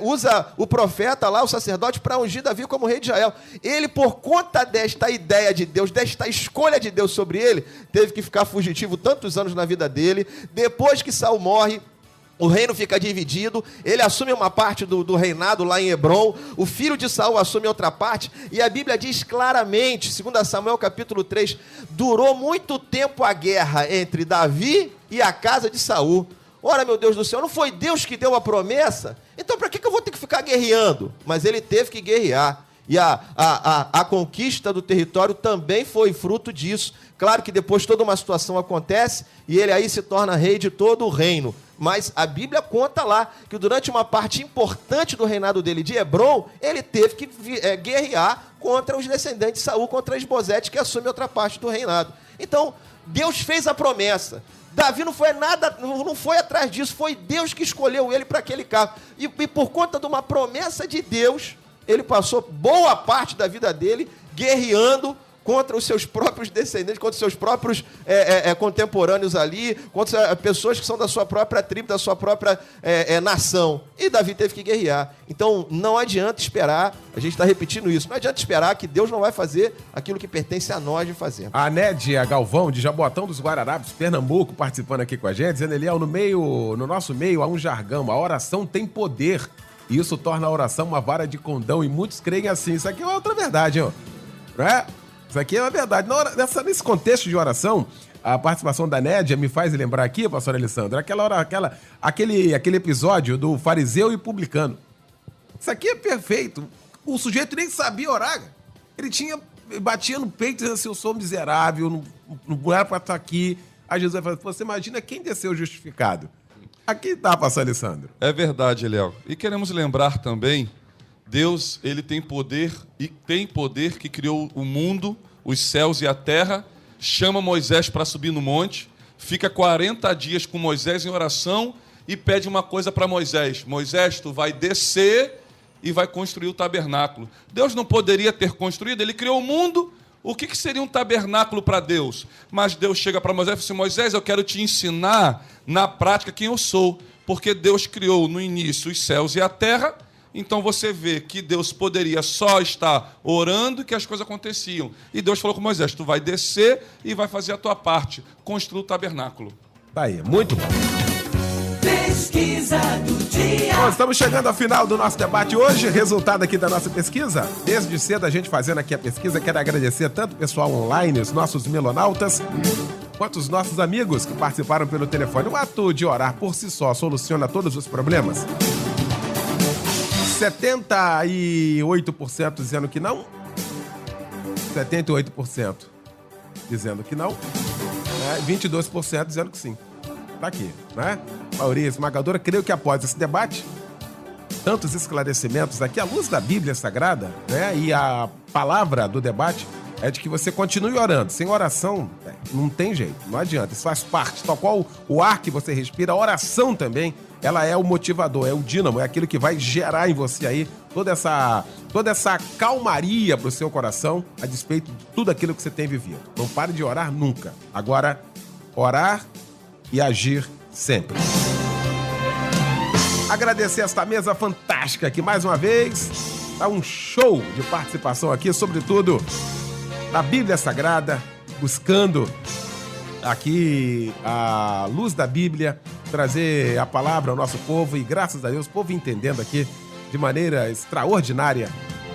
usa o profeta lá, o sacerdote, para ungir Davi como rei de Israel. Ele, por conta desta ideia de Deus, desta escolha de Deus sobre ele, teve que ficar fugitivo tantos anos na vida dele. Depois que Saul morre, o reino fica dividido, ele assume uma parte do reinado lá em Hebrom, o filho de Saul assume outra parte, e a Bíblia diz claramente, 2 Samuel capítulo 3, durou muito tempo a guerra entre Davi e a casa de Saul. Ora, meu Deus do céu, não foi Deus que deu a promessa? Então para que eu vou ter que ficar guerreando? Mas ele teve que guerrear. E a conquista do território também foi fruto disso. Claro que depois toda uma situação acontece e ele aí se torna rei de todo o reino. Mas a Bíblia conta lá que durante uma parte importante do reinado dele de Hebrom, ele teve que guerrear contra os descendentes de Saul, contra Esbozete, que assume outra parte do reinado. Então, Deus fez a promessa. Davi não foi atrás disso, foi Deus que escolheu ele para aquele cargo. E por conta de uma promessa de Deus, ele passou boa parte da vida dele guerreando contra os seus próprios descendentes, contra os seus próprios contemporâneos ali, contra pessoas que são da sua própria tribo, da sua própria nação. E Davi teve que guerrear. Então, não adianta esperar, a gente está repetindo isso, não adianta esperar que Deus não vai fazer aquilo que pertence a nós de fazer. A Nédia Galvão, de Jaboatão dos Guararapes, Pernambuco, participando aqui com a gente, dizendo, Eliel, no nosso meio há um jargão, a oração tem poder. E isso torna a oração uma vara de condão, e muitos creem assim. Isso aqui é outra verdade, ó. Não é? Isso aqui é uma verdade. Nesse contexto de oração, a participação da Nédia me faz lembrar aqui, pastor Alessandro, aquele episódio do fariseu e publicano. Isso aqui é perfeito. O sujeito nem sabia orar. Ele batia no peito dizendo assim, eu sou miserável, não era para estar aqui. Aí Jesus vai falar, você imagina quem desceu justificado? Aqui está, pastor Alessandro. É verdade, Eliel. E queremos lembrar também, Deus, ele tem poder que criou o mundo, os céus e a terra, chama Moisés para subir no monte, fica 40 dias com Moisés em oração e pede uma coisa para Moisés. Moisés, tu vai descer e vai construir o tabernáculo. Deus não poderia ter construído, ele criou o mundo. O que seria um tabernáculo para Deus? Mas Deus chega para Moisés e fala assim, Moisés, eu quero te ensinar na prática quem eu sou, porque Deus criou no início os céus e a terra. Então você vê que Deus poderia só estar orando que as coisas aconteciam. E Deus falou com Moisés, tu vai descer e vai fazer a tua parte, construir o tabernáculo. Tá aí, muito bom. Pesquisa do dia. Bom, estamos chegando ao final do nosso debate hoje. Resultado aqui da nossa pesquisa. Desde cedo a gente fazendo aqui a pesquisa. Quero agradecer tanto o pessoal online, os nossos melonautas, quanto os nossos amigos que participaram pelo telefone. O ato de orar por si só soluciona todos os problemas? 78% dizendo que não. 78% dizendo que não. 22% dizendo que sim. Tá aqui, né? Maioria esmagadora. Creio que após esse debate, tantos esclarecimentos aqui, à luz da Bíblia Sagrada, né? E a palavra do debate é de que você continue orando. Sem oração, não tem jeito, não adianta. Isso faz parte. Tal qual o ar que você respira, a oração também, ela é o motivador, é o dínamo, é aquilo que vai gerar em você aí toda essa calmaria pro seu coração, a despeito de tudo aquilo que você tem vivido. Não pare de orar nunca. Agora, orar e agir sempre. Agradecer esta mesa fantástica aqui mais uma vez. Tá um show de participação aqui, sobretudo na Bíblia Sagrada, buscando aqui a luz da Bíblia, trazer a palavra ao nosso povo e, graças a Deus, o povo entendendo aqui de maneira extraordinária.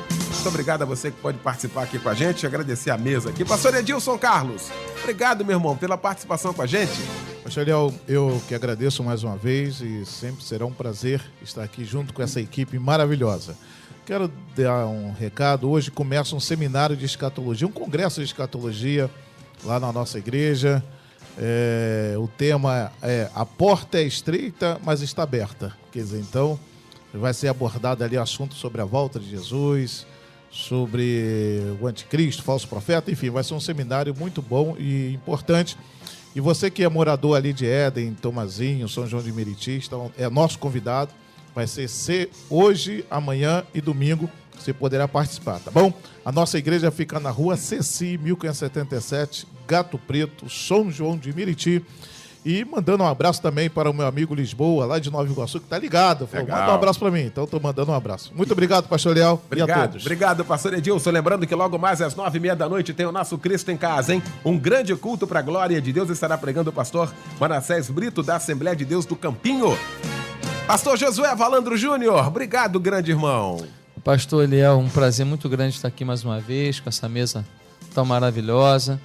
Muito obrigado a você que pode participar aqui com a gente, agradecer a mesa aqui. Pastor Edilson Carlos, obrigado, meu irmão, pela participação com a gente. Pastor Eliel, eu que agradeço mais uma vez e sempre será um prazer estar aqui junto com essa equipe maravilhosa. Quero dar um recado. Hoje começa um seminário de escatologia, um congresso de escatologia lá na nossa igreja. O tema é A Porta é Estreita, mas está aberta. Quer dizer, então, vai ser abordado ali assunto sobre a volta de Jesus, sobre o anticristo, falso profeta, enfim, vai ser um seminário muito bom e importante. E você que é morador ali de Éden, Tomazinho, São João de Meriti, então é nosso convidado. Vai ser hoje, amanhã e domingo. Você poderá participar, tá bom? A nossa igreja fica na rua Ceci, 1577, Gato Preto, São João de Meriti. E mandando um abraço também para o meu amigo Lisboa, lá de Nova Iguaçu, que tá ligado. Falou, manda um abraço para mim. Então, tô mandando um abraço. Muito obrigado, pastor Leal. Obrigado, e a todos. Obrigado, pastor Edilson. Lembrando que logo mais às 9h30 da noite tem o nosso Cristo em Casa, hein? Um grande culto para a glória de Deus. Estará pregando o pastor Manassés Brito, da Assembleia de Deus do Campinho. Pastor Josué Valandro Júnior, obrigado, grande irmão. Pastor Eliel, um prazer muito grande estar aqui mais uma vez, com essa mesa tão maravilhosa,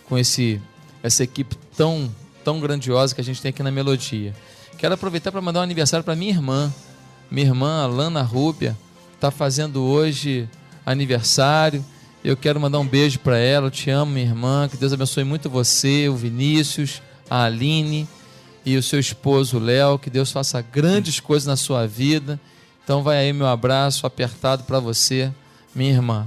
com essa equipe tão grandiosa que a gente tem aqui na Melodia. Quero aproveitar para mandar um aniversário para minha irmã. Minha irmã, Alana Rúbia, está fazendo hoje aniversário. Eu quero mandar um beijo para ela. Eu te amo, minha irmã. Que Deus abençoe muito você, o Vinícius, a Aline e o seu esposo, o Léo. Que Deus faça grandes coisas na sua vida. Então vai aí meu abraço apertado para você, minha irmã.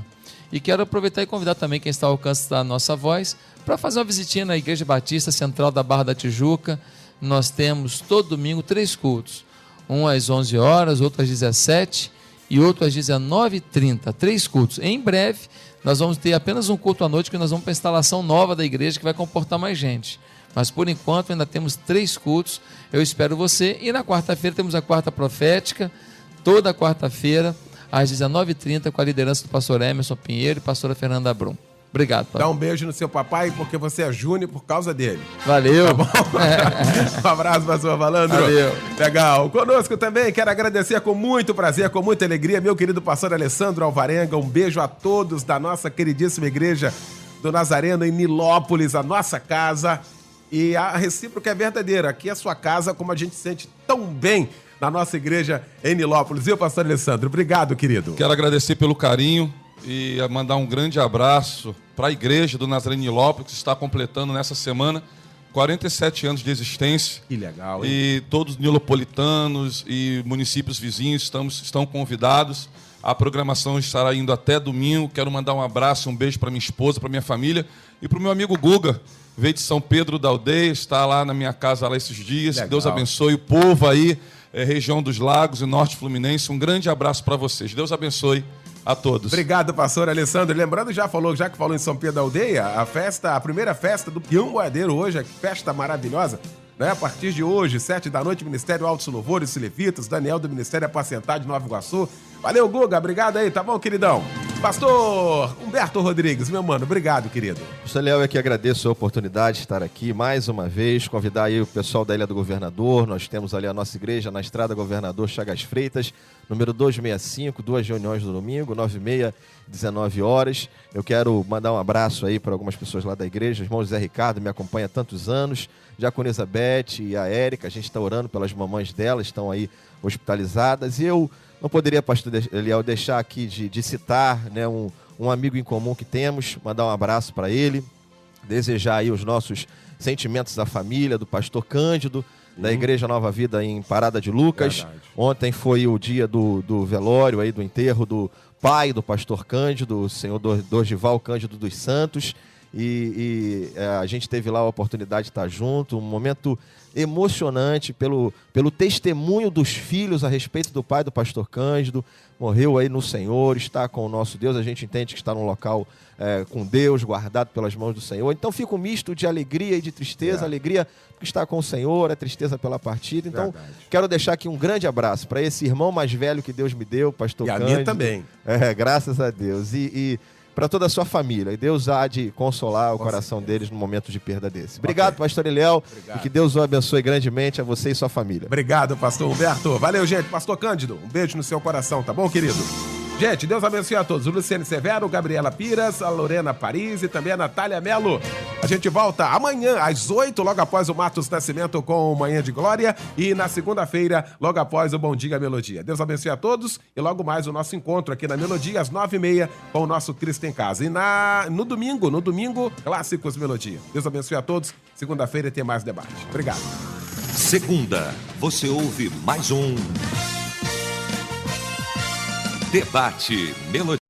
E quero aproveitar e convidar também quem está ao alcance da nossa voz para fazer uma visitinha na Igreja Batista Central da Barra da Tijuca. Nós temos todo domingo 3 cultos. Um às 11 horas, outro às 17 e outro às 19h30. 3 cultos. Em breve, nós vamos ter apenas um culto à noite, que nós vamos para a instalação nova da igreja, que vai comportar mais gente. Mas, por enquanto, ainda temos 3 cultos. Eu espero você. E na quarta-feira temos a quarta profética, toda quarta-feira, às 19h30, com a liderança do pastor Emerson Pinheiro e pastora Fernanda Brum. Obrigado, pastor. Dá um beijo no seu papai, porque você é júnior por causa dele. Valeu. Tá bom? Um abraço, pastor Valandro. Valeu. Legal. Conosco também, quero agradecer com muito prazer, com muita alegria, meu querido pastor Alessandro Alvarenga. Um beijo a todos da nossa queridíssima igreja do Nazareno, em Nilópolis, a nossa casa. E a recíproca é verdadeira. Aqui é a sua casa, como a gente sente tão bem na nossa igreja em Nilópolis. Viu, pastor Alessandro? Obrigado, querido. Quero agradecer pelo carinho e mandar um grande abraço para a igreja do Nazareno Nilópolis, que está completando nessa semana 47 anos de existência. Que legal, hein? E todos os nilopolitanos e municípios vizinhos estão convidados. A programação estará indo até domingo. Quero mandar um abraço, um beijo para minha esposa, para minha família e para o meu amigo Guga. Veio de São Pedro da Aldeia, está lá na minha casa lá esses dias. Legal. Deus abençoe o povo aí, região dos Lagos e Norte Fluminense. Um grande abraço para vocês. Deus abençoe a todos. Obrigado, pastor Alessandro. Lembrando, já que falou em São Pedro da Aldeia, a primeira festa do Peão Boiadeiro hoje, a festa maravilhosa, né? A partir de hoje, 7 da noite, Ministério Altos Louvores e Levitas, Daniel do Ministério Apacentar de Nova Iguaçu. Valeu, Guga, obrigado aí, tá bom, queridão? Pastor Humberto Rodrigues, meu mano, obrigado, querido. Pastor Léo, eu que agradeço a oportunidade de estar aqui mais uma vez, convidar aí o pessoal da Ilha do Governador. Nós temos ali a nossa igreja na Estrada Governador Chagas Freitas, número 265, 2 reuniões no domingo, 9h30, 19 horas. Eu quero mandar um abraço aí para algumas pessoas lá da igreja. O irmão José Ricardo me acompanha há tantos anos, Diaconisa Beth e a Érica, a gente está orando pelas mamães delas, estão aí hospitalizadas. E eu não poderia, pastor Eliel, deixar aqui de citar, né, um amigo em comum que temos, mandar um abraço para ele, desejar aí os nossos sentimentos à família do pastor Cândido, da Igreja Nova Vida em Parada de Lucas. Verdade. Ontem foi o dia do velório, aí, do enterro do pai do pastor Cândido, o senhor Dorival Cândido dos Santos. A gente teve lá a oportunidade de estar junto, um momento emocionante pelo testemunho dos filhos a respeito do pai do pastor Cândido. Morreu aí no Senhor, está com o nosso Deus. A gente entende que está num local com Deus, guardado pelas mãos do Senhor. Então fica um misto de alegria e de tristeza. Alegria porque está com o Senhor, a tristeza pela partida. Então quero deixar aqui um grande abraço para esse irmão mais velho que Deus me deu, pastor Cândido. E a minha também. Graças a Deus. E para toda a sua família. E Deus há de consolar o coração deles no momento de perda desse. Obrigado, pastor Eliel. E que Deus o abençoe grandemente a você e sua família. Obrigado, pastor Humberto. Valeu, gente. Pastor Cândido, um beijo no seu coração, tá bom, querido? Gente, Deus abençoe a todos. O Luciane Severo, Gabriela Piras, a Lorena Paris e também a Natália Melo. A gente volta amanhã, às 8, logo após o Marcos Nascimento com o Manhã de Glória. E na segunda-feira, logo após o Bom Dia Melodia. Deus abençoe a todos. E logo mais o nosso encontro aqui na Melodia, às 9h30, com o nosso Cristo em Casa. E no domingo, Clássicos Melodia. Deus abençoe a todos. Segunda-feira tem mais debate. Obrigado. Segunda, você ouve mais um Debate Melodia.